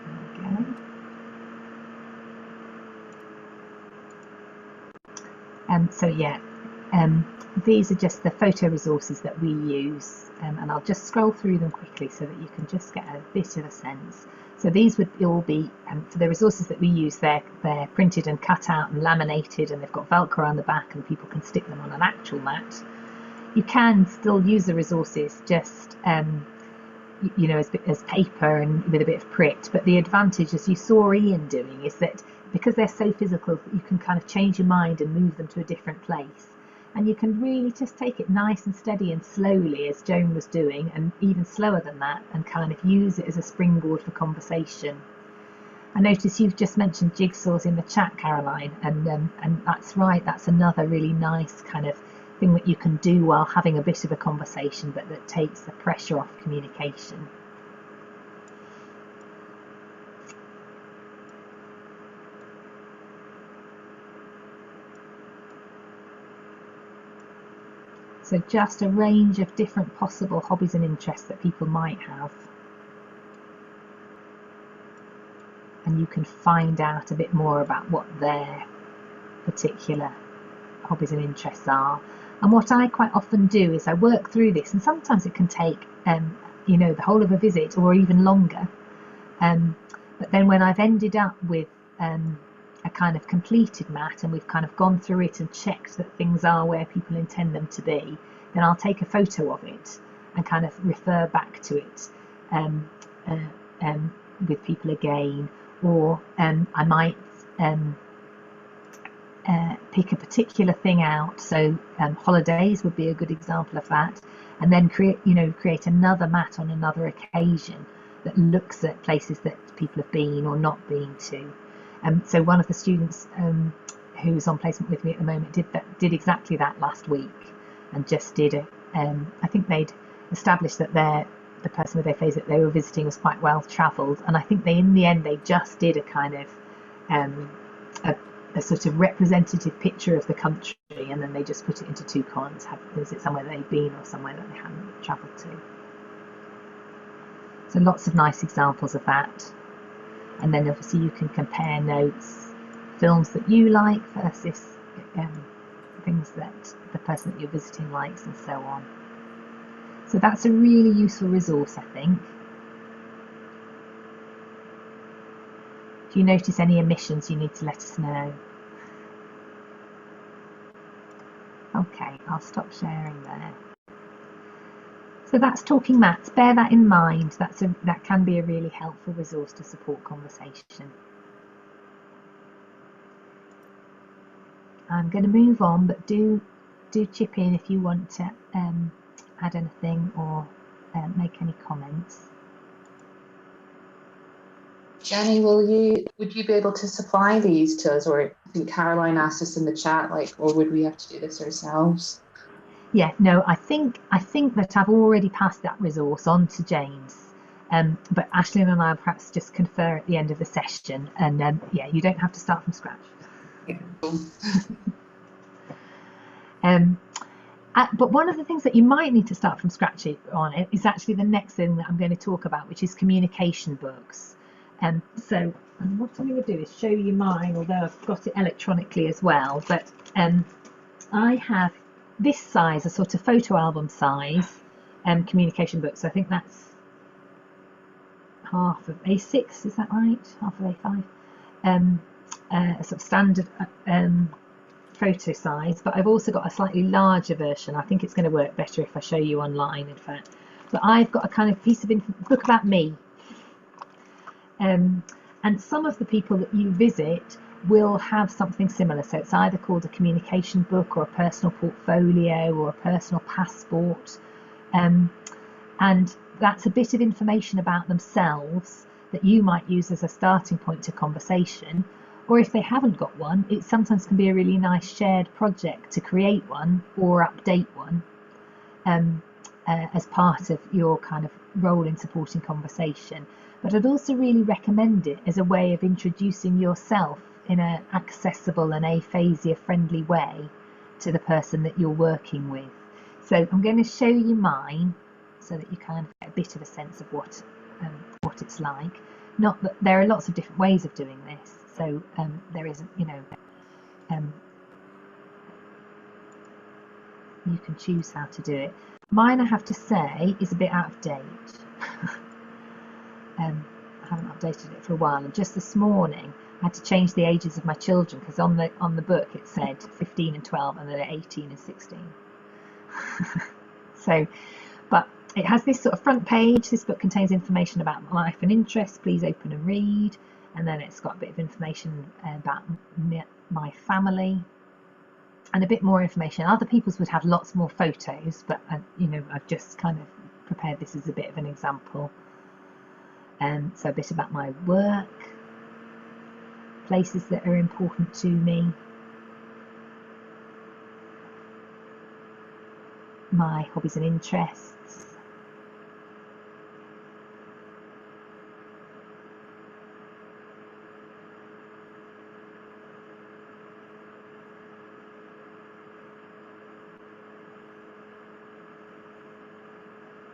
we go. So yeah, these are just the photo resources that we use, and I'll just scroll through them quickly so that you can just get a bit of a sense. So these would all be, for the resources that we use, they're printed and cut out and laminated, and they've got Velcro on the back, and people can stick them on an actual mat. You can still use the resources just you know, as paper and with a bit of print, but the advantage, as you saw Ian doing, is that because they're so physical, you can kind of change your mind and move them to a different place, and you can really just take it nice and steady and slowly, as Joan was doing, and even slower than that, and kind of use it as a springboard for conversation. I notice you've just mentioned jigsaws in the chat, Caroline, and that's right, that's another really nice kind of thing that you can do while having a bit of a conversation, but that takes the pressure off communication. So just a range of different possible hobbies and interests that people might have. And you can find out a bit more about what their particular hobbies and interests are. And what I quite often do is I work through this, and sometimes it can take you know, the whole of a visit or even longer. But then when I've ended up with a kind of completed mat, and we've kind of gone through it and checked that things are where people intend them to be, then I'll take a photo of it and kind of refer back to it with people again, or I might pick a particular thing out. So holidays would be a good example of that, and then create another mat on another occasion that looks at places that people have been or not been to. So one of the students who's on placement with me at the moment did exactly that last week, and just did I think they'd established that the person with aphasia that they were visiting was quite well travelled, and I think in the end they just did a kind of a sort of representative picture of the country, and then they just put it into two columns. Is it somewhere they've been or somewhere that they hadn't travelled to? So lots of nice examples of that. And then obviously you can compare notes, films that you like versus things that the person that you're visiting likes, and so on. So that's a really useful resource, I think. If you notice any omissions, you need to let us know. Okay, I'll stop sharing there. So that's Talking Mats. Bear that in mind. That can be a really helpful resource to support conversation. I'm going to move on, but do chip in if you want to add anything or make any comments. Jenny, would you be able to supply these to us, or I think Caroline asked us in the chat, or would we have to do this ourselves? Yeah, no, I think that I've already passed that resource on to James, but Ashlyn and I will perhaps just confer at the end of the session, and yeah, you don't have to start from scratch. Yeah. But one of the things that you might need to start from scratch on it is actually the next thing that I'm going to talk about, which is communication books. So what I'm going to do is show you mine, although I've got it electronically as well. But I have this size, a sort of photo album size communication book. So I think that's half of A6, is that right? Half of A5. A sort of standard photo size, but I've also got a slightly larger version. I think it's going to work better if I show you online, in fact. But I've got a kind of piece of book about me. And some of the people that you visit will have something similar. So it's either called a communication book or a personal portfolio or a personal passport. And that's a bit of information about themselves that you might use as a starting point to conversation. Or if they haven't got one, it sometimes can be a really nice shared project to create one or update one as part of your kind of role in supporting conversation. But I'd also really recommend it as a way of introducing yourself in an accessible and aphasia-friendly way to the person that you're working with. So I'm going to show you mine so that you kind of get a bit of a sense of what it's like. Not that there are lots of different ways of doing this. So there isn't, you can choose how to do it. Mine, I have to say, is a bit out of date. I haven't updated it for a while, and just this morning I had to change the ages of my children, because on the book it said 15 and 12, and then 18 and 16. So, but it has this sort of front page. This book contains information about my life and interests. Please open and read. And then it's got a bit of information about my family, and a bit more information. Other people's would have lots more photos, but I've just kind of prepared this as a bit of an example. So a bit about my work, places that are important to me, my hobbies and interests.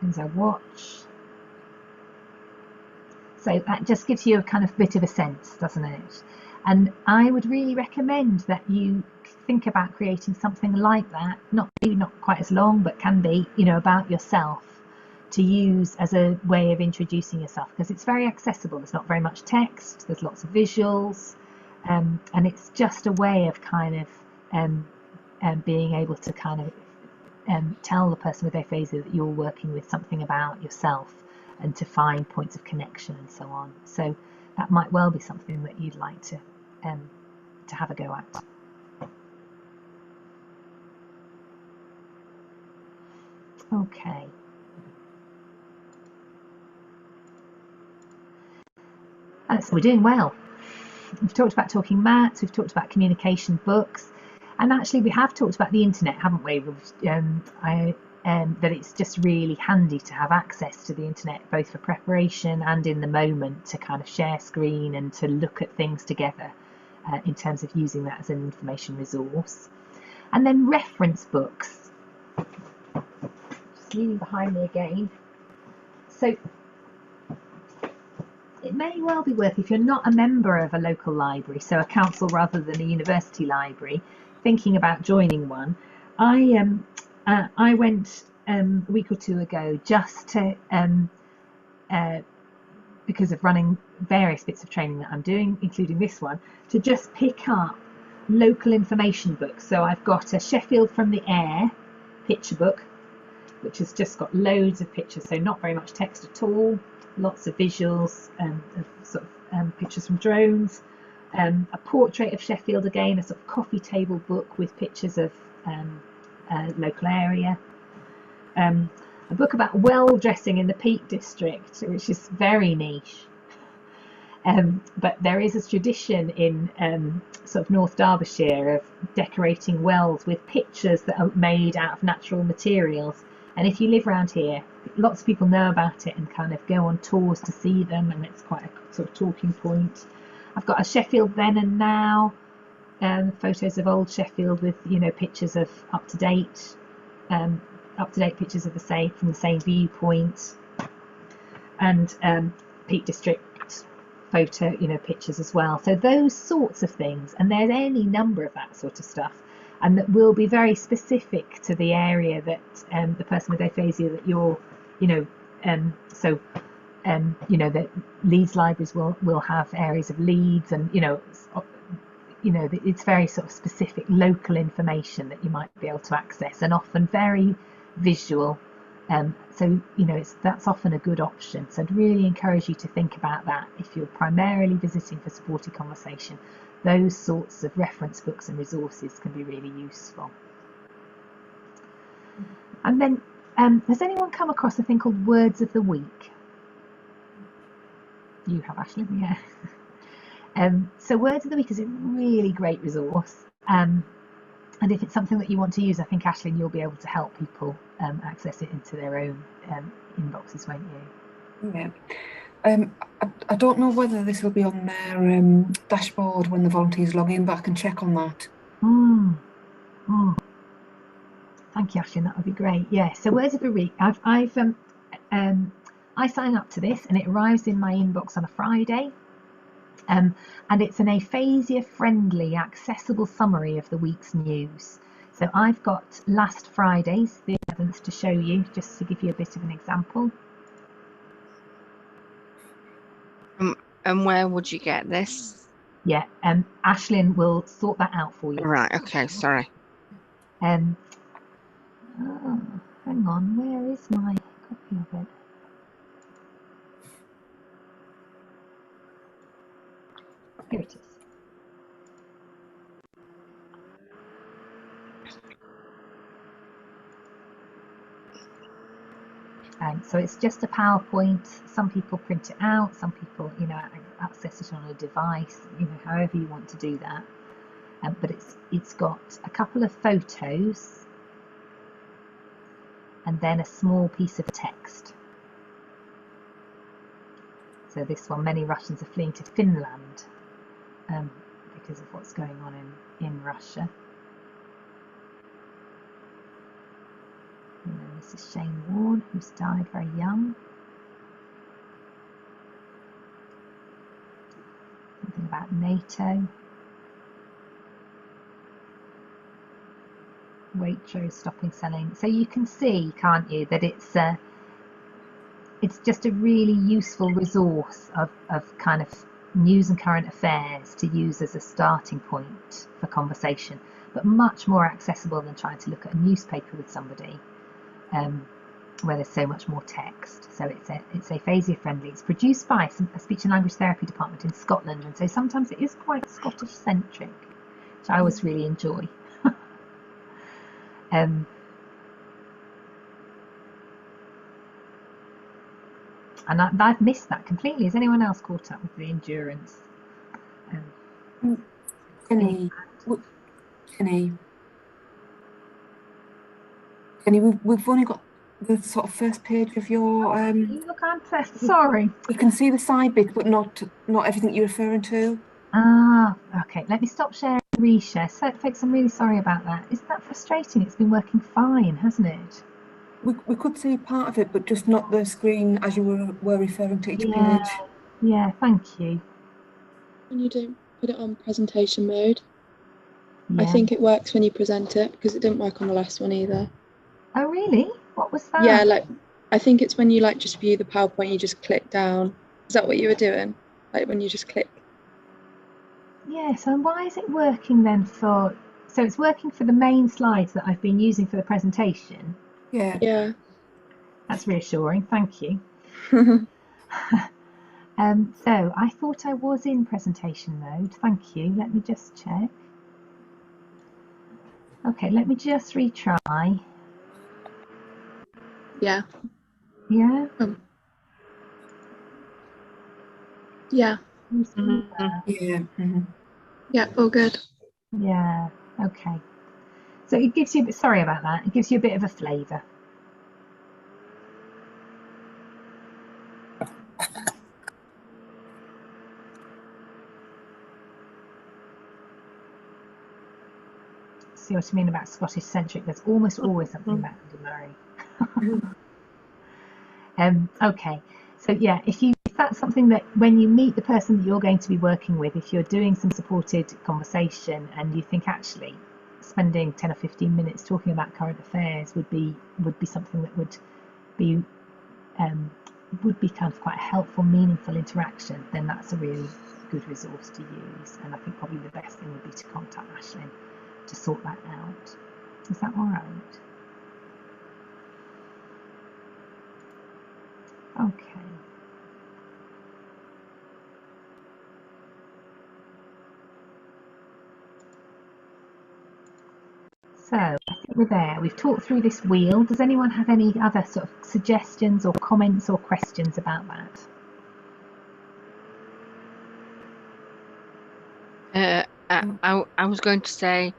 Things I watch. So that just gives you a kind of bit of a sense, doesn't it? And I would really recommend that you think about creating something like that, maybe not quite as long, but can be, about yourself, to use as a way of introducing yourself, because it's very accessible. There's not very much text, there's lots of visuals, and it's just a way of kind of being able to kind of tell the person with aphasia that you're working with something about yourself, and to find points of connection and so on. So that might well be something that you'd like to have a go at. Okay. So we're doing well. We've talked about talking mats, we've talked about communication books, and actually we have talked about the internet, haven't we? That it's just really handy to have access to the internet, both for preparation and in the moment, to kind of share screen and to look at things together, in terms of using that as an information resource. And then reference books. Just leaving behind me again. So it may well be worth, if you're not a member of a local library, so a council rather than a university library, thinking about joining one. I went a week or two ago, just to because of running various bits of training that I'm doing, including this one, to just pick up local information books. So I've got a Sheffield from the Air picture book, which has just got loads of pictures, so not very much text at all, lots of visuals, of pictures from drones. A portrait of Sheffield, again, a sort of coffee table book with pictures of local area. A book about well dressing in the Peak District, which is very niche. But there is a tradition in sort of North Derbyshire of decorating wells with pictures that are made out of natural materials. And if you live around here, lots of people know about it and kind of go on tours to see them, and it's quite a sort of talking point. I've got a Sheffield Then and Now, photos of old Sheffield with pictures of up-to-date pictures of from the same viewpoint, and Peak District photo pictures as well. So those sorts of things, and there's any number of that sort of stuff, and that will be very specific to the area that the person with aphasia that you're that Leeds libraries will have areas of Leeds, and it's very sort of specific local information that you might be able to access, and often very visual. So that's often a good option. So I'd really encourage you to think about that if you're primarily visiting for supported conversation. Those sorts of reference books and resources can be really useful. And then has anyone come across a thing called Words of the Week? You have, Ashley, yeah. So Words of the Week is a really great resource, and if it's something that you want to use, I think, Ashley, you'll be able to help people access it into their own inboxes, won't you? Yeah. I don't know whether this will be on their dashboard when the volunteers log in, but I can check on that. Thank you, Ashley. That would be great. Yeah. So Words of the Week. I sign up to this, and it arrives in my inbox on a Friday. And it's an aphasia-friendly, accessible summary of the week's news. So I've got last Friday's, the 11th, to show you, just to give you a bit of an example. And where would you get this? Yeah, Ashlyn will sort that out for you. Right, okay, sorry. Oh, hang on, where is my copy of it? Here it is. So it's just a PowerPoint. Some people print it out, some people, access it on a device, however you want to do that. But it's got a couple of photos and then a small piece of text. So this one, many Russians are fleeing to Finland because of what's going on in Russia. And then this is Shane Ward, who's died very young. Something about NATO. Waitrose stopping selling. So you can see, can't you, that it's just a really useful resource of kind of news and current affairs to use as a starting point for conversation, but much more accessible than trying to look at a newspaper with somebody. Where there's so much more text. So it's aphasia friendly. It's produced by a speech and language therapy department in Scotland, and so sometimes it is quite Scottish centric, which I always really enjoy. And I've missed that completely. Has anyone else caught up with the endurance? Jenny, we've only got the sort of first page of your. Look, I'm sorry. You can see the side bit, but not everything you're referring to. Ah, okay. Let me stop sharing and reshare. So, folks, I'm really sorry about that. Isn't that frustrating? It's been working fine, hasn't it? We could see part of it, but just not the screen as you were referring to each page. Yeah, thank you. When you don't put it on presentation mode, Yeah. I think it works when you present it, because it didn't work on the last one either. Oh, really? What was that? Yeah, like I think it's when you just view the PowerPoint, you just click down. Is that what you were doing? Like when you just click? Yeah, so why is it working then so it's working for the main slides that I've been using for the presentation? Yeah. That's reassuring, thank you. So I thought I was in presentation mode, thank you. Let me just check. Okay, let me just retry. Yeah. Yeah? Yeah. Yeah, all good. Yeah, okay. So it gives you, sorry about that, it gives you a bit of a flavour. See what I mean about Scottish centric? There's almost always something about Andy Murray. Okay, so yeah, if that's something that when you meet the person that you're going to be working with, if you're doing some supported conversation and you think actually spending 10 or 15 minutes talking about current affairs would be something that would be kind of quite a helpful, meaningful interaction, then that's a really good resource to use. And I think probably the best thing would be to contact Ashlyn to sort that out. Is that all right? Okay. So I think we're there. We've talked through this wheel. Does anyone have any other sort of suggestions or comments or questions about that? I was going to say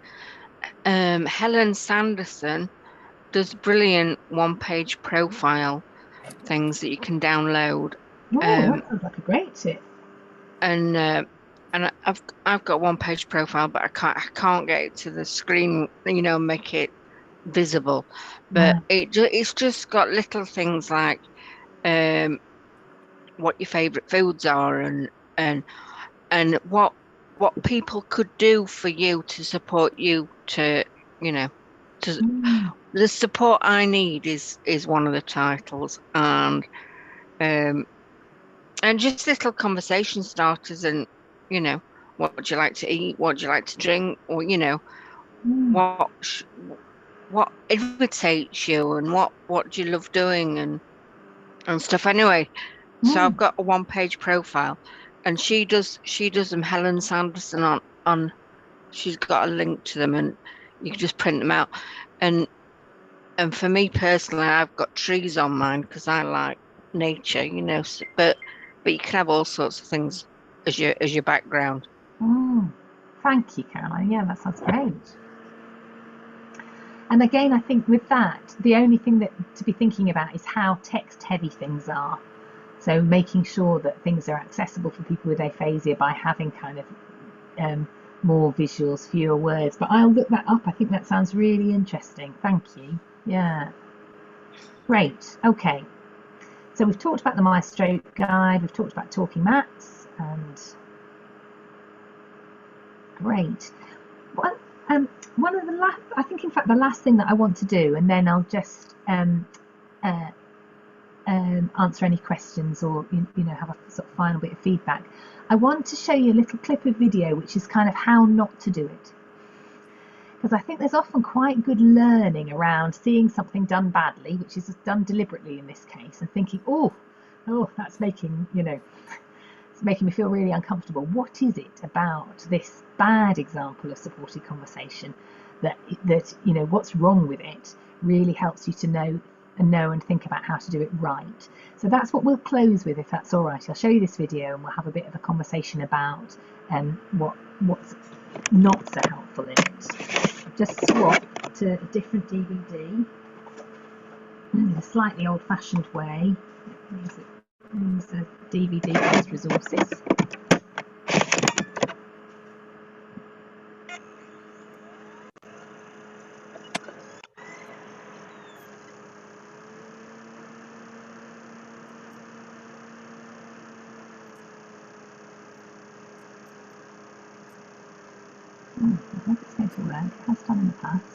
Helen Sanderson does brilliant one-page profile things that you can download. Oh, that sounds like a great tip. And I've got one-page profile, but I can't get it to the screen, make it visible. But it's just got little things like what your favourite foods are and what people could do for you to support you to The support I need is one of the titles, and just little conversation starters, and what do you like to eat, what do you like to drink, or what irritates you, and what do you love doing, and stuff. Anyway, so I've got a 1-page profile, and she does them. Helen Sanderson on she's got a link to them, and you can just print them out. And for me personally, I've got trees on mine because I like nature, but you can have all sorts of things as your background. Thank you, Caroline. Yeah, that sounds great. And again, I think with that, the only thing that to be thinking about is how text-heavy things are. So making sure that things are accessible for people with aphasia by having kind of more visuals, fewer words. But I'll look that up. I think that sounds really interesting. Thank you. Yeah. Great. Okay. So we've talked about the My Stroke Guide. We've talked about talking mats, and great. Well, one of the last, I think, in fact, the last thing that I want to do, and then I'll just answer any questions, or have a sort of final bit of feedback. I want to show you a little clip of video, which is kind of how not to do it, because I think there's often quite good learning around seeing something done badly, which is done deliberately in this case, and thinking, oh, that's making it's making me feel really uncomfortable. What is it about this bad example of supported conversation that what's wrong with it really helps you to know and think about how to do it right. So that's what we'll close with, if that's all right. I'll show you this video and we'll have a bit of a conversation about what's not so helpful in it. I've just swapped to a different DVD in a slightly old-fashioned way. Use a DVD-based resources. I think it's going to work. It has done in the past.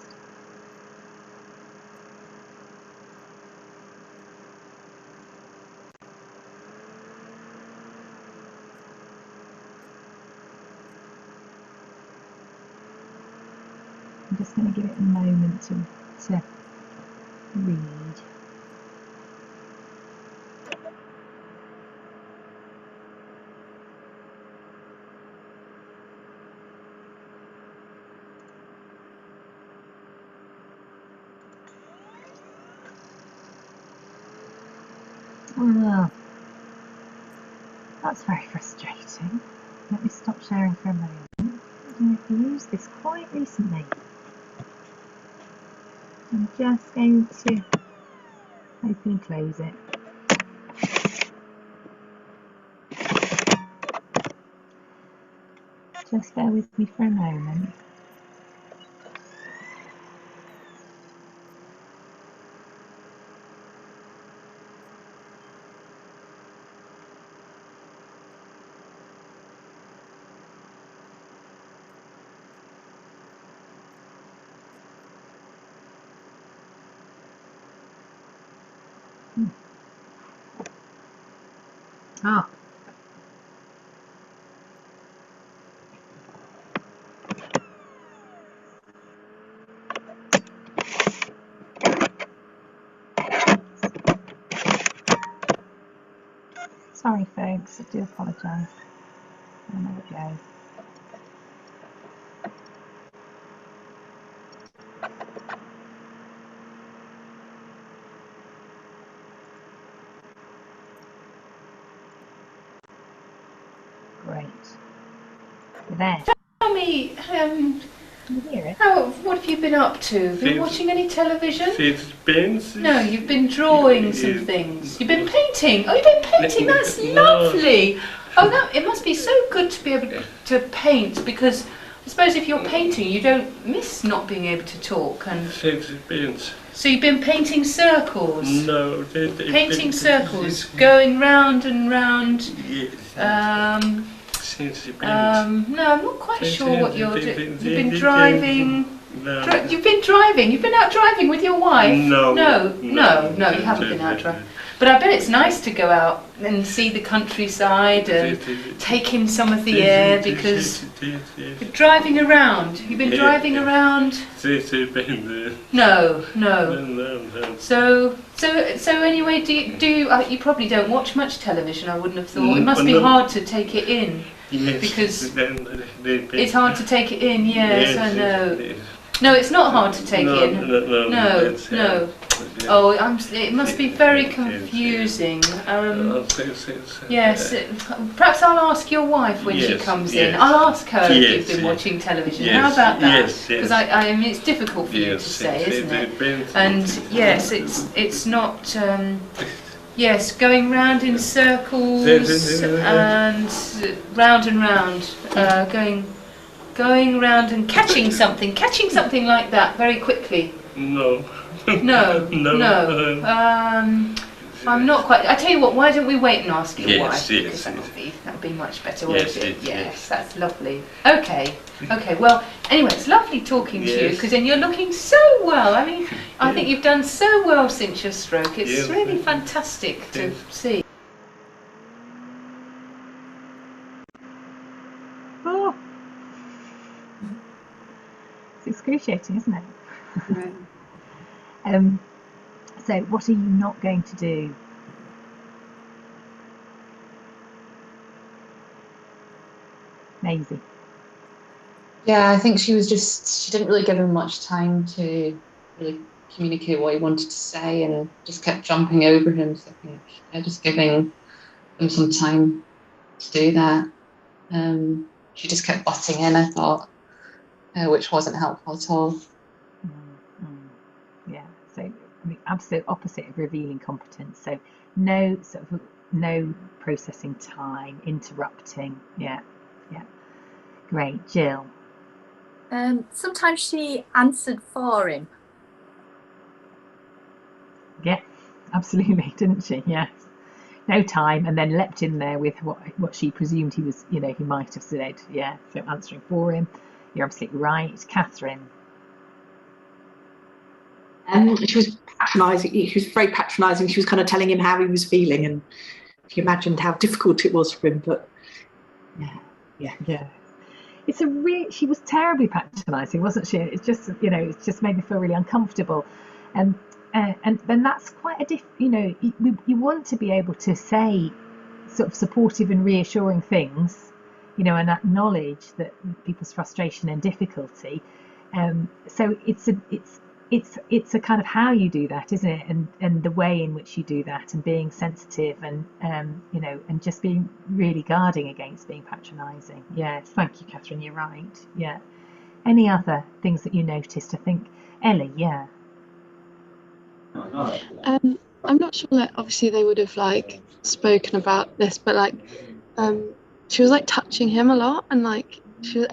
I'm just going to give it a moment to read. Oh, that's very frustrating. Let me stop sharing for a moment. I don't know if you used this quite recently. I'm just going to open and close it. Just bear with me for a moment. Ah. Sorry folks, I do apologise. There we go. Great. There. Tell me, Can you hear it? what have you been up to? Been watching any television? Paints. No, you've been drawing some things. You've been painting. Oh, you've been painting. That's lovely. Oh, it must be so good to be able to paint, because I suppose if you're painting, you don't miss not being able to talk. And Paints. so you've been painting circles. No, painting circles, going round and round. Yes. No, I'm not quite sure what you're doing. You've been driving. No. You've been driving. You've been out driving with your wife. No. No, you haven't been out driving. But I bet it's nice to go out and see the countryside and take in some of the air, because you're driving around. You've been driving around. No. So anyway, you probably don't watch much television, I wouldn't have thought. It must be hard to take it in. Yes, because it's hard to take it in. Yes, I know. No, it's not hard to take in. No. Oh, it must be very confusing. Yes, perhaps I'll ask your wife when she comes in. I'll ask her if you've been watching television. How about that? Because I mean, it's difficult for you to say, isn't it? And yes, it's not. Yes, going round in circles and round, going round and catching something like that very quickly. No. I'm not quite. I tell you what. Why don't we wait and ask your wife? Because that'll be much better, won't it? Yes, that's lovely. Okay. Well, anyway, it's lovely talking to you, because then you're looking so well. I mean, I think you've done so well since your stroke. It's really fantastic to see. Oh, it's excruciating, isn't it? So what are you not going to do? Maisie. Yeah, I think she didn't really give him much time to really communicate what he wanted to say, and just kept jumping over him. So I think just giving him some time to do that. She just kept butting in, I thought, which wasn't helpful at all. Yeah, so the absolute opposite of revealing competence. So no processing time, interrupting. Yeah. Great, Jill. Sometimes she answered for him. Yeah, absolutely, didn't she? Yes. No time, and then leapt in there with what she presumed he was, he might have said. Yeah, so answering for him. You're absolutely right. Catherine. She was patronising. She was very patronising. She was kind of telling him how he was feeling, and she imagined how difficult it was for him. But yeah. She was terribly patronising, wasn't she? It's just, it's just made me feel really uncomfortable, and then that's quite you want to be able to say sort of supportive and reassuring things, and acknowledge that people's frustration and difficulty. So it's a kind of how you do that, isn't it? And the way in which you do that, and being sensitive, and and just being really guarding against being patronising. Yes, thank you, Catherine. You're right. Yeah. Any other things that you noticed? I think Ellie. Yeah. I'm not sure that obviously they would have spoken about this, but she was touching him a lot, and at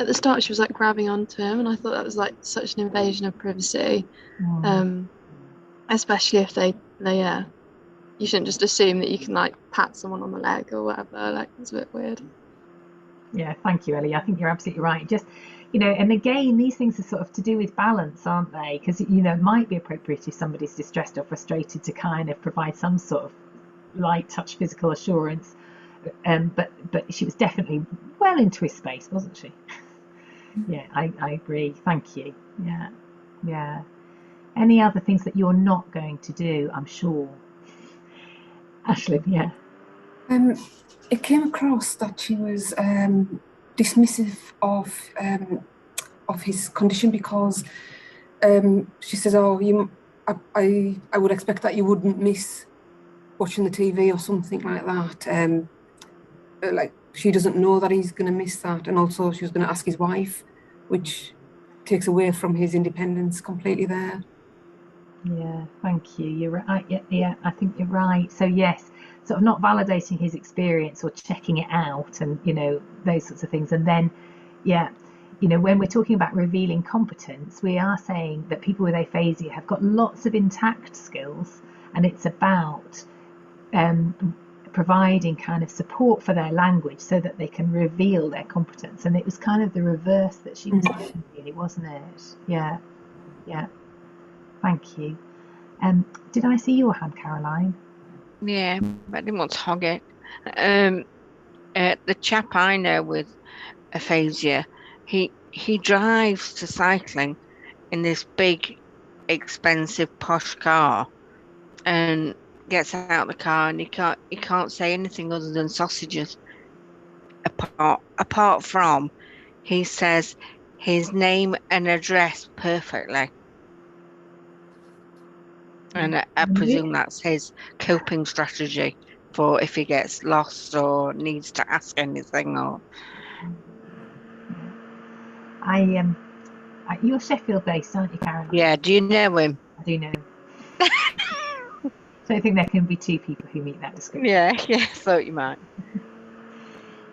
the start she was grabbing onto him, and I thought that was such an invasion of privacy. Especially if they you shouldn't just assume that you can pat someone on the leg or whatever. It's a bit weird. Yeah, thank you, Ellie. I think you're absolutely right. Just and again, these things are sort of to do with balance, aren't they? Because it might be appropriate if somebody's distressed or frustrated to kind of provide some sort of light touch physical assurance, but she was definitely well into his space, wasn't she? Yeah, I agree. Thank you. Yeah. Any other things that you're not going to do? I'm sure. Ashley, yeah. It came across that she was dismissive of his condition, because she says, "Oh, I would expect that you wouldn't miss watching the TV or something like that." She doesn't know that he's going to miss that, and also she was going to ask his wife, which takes away from his independence completely there. Yeah, thank you. You're right. Yeah, I think you're right. So yes, sort of not validating his experience or checking it out, and those sorts of things. And then, when we're talking about revealing competence, we are saying that people with aphasia have got lots of intact skills, and it's about providing kind of support for their language so that they can reveal their competence. And it was kind of the reverse that she was doing, really, wasn't it? Yeah. Yeah, thank you. Did I see your hand, Caroline? Yeah, but I didn't want to hog it. The chap I know with aphasia, he drives to cycling in this big, expensive, posh car, and gets out of the car, and he can't say anything other than sausages. Apart from, he says his name and address perfectly. And I presume that's his coping strategy for if he gets lost or needs to ask anything. Or You're Sheffield based, aren't you, Caroline? yeah, do you know him? I do know him. So I think there can be two people who meet that description. Yeah, thought you might.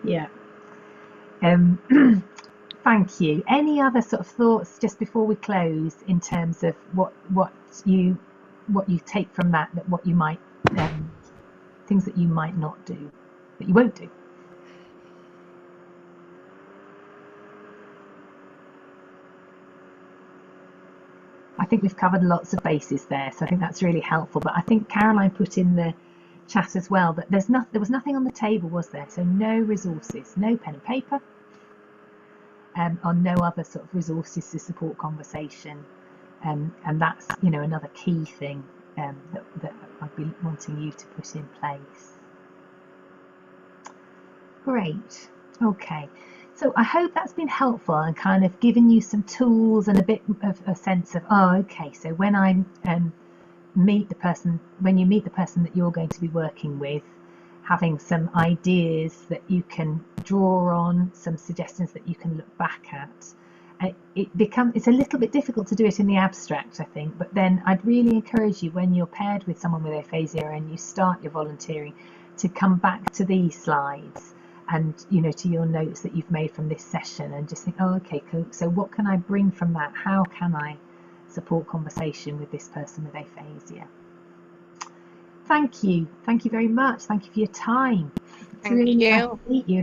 Yeah. Thank you. Any other sort of thoughts just before we close in terms of what you take from that what you might things that you might not do, that you won't do? I think we've covered lots of bases there, so I think that's really helpful. But I think Caroline put in the chat as well that there was nothing on the table, was there? So no resources, no pen and paper, or no other sort of resources to support conversation, and that's another key thing that I'd be wanting you to put in place. Great. Okay. So I hope that's been helpful and kind of given you some tools and a bit of a sense of, okay, so when I meet the person that you're going to be working with, having some ideas that you can draw on, some suggestions that you can look back at. It's a little bit difficult to do it in the abstract, I think, but then I'd really encourage you, when you're paired with someone with aphasia and you start your volunteering, to come back to these slides and to your notes that you've made from this session, and just think, okay, cool. So what can I bring from that? How can I support conversation with this person with aphasia? Thank you very much. Thank you for your time. It's really nice to meet you.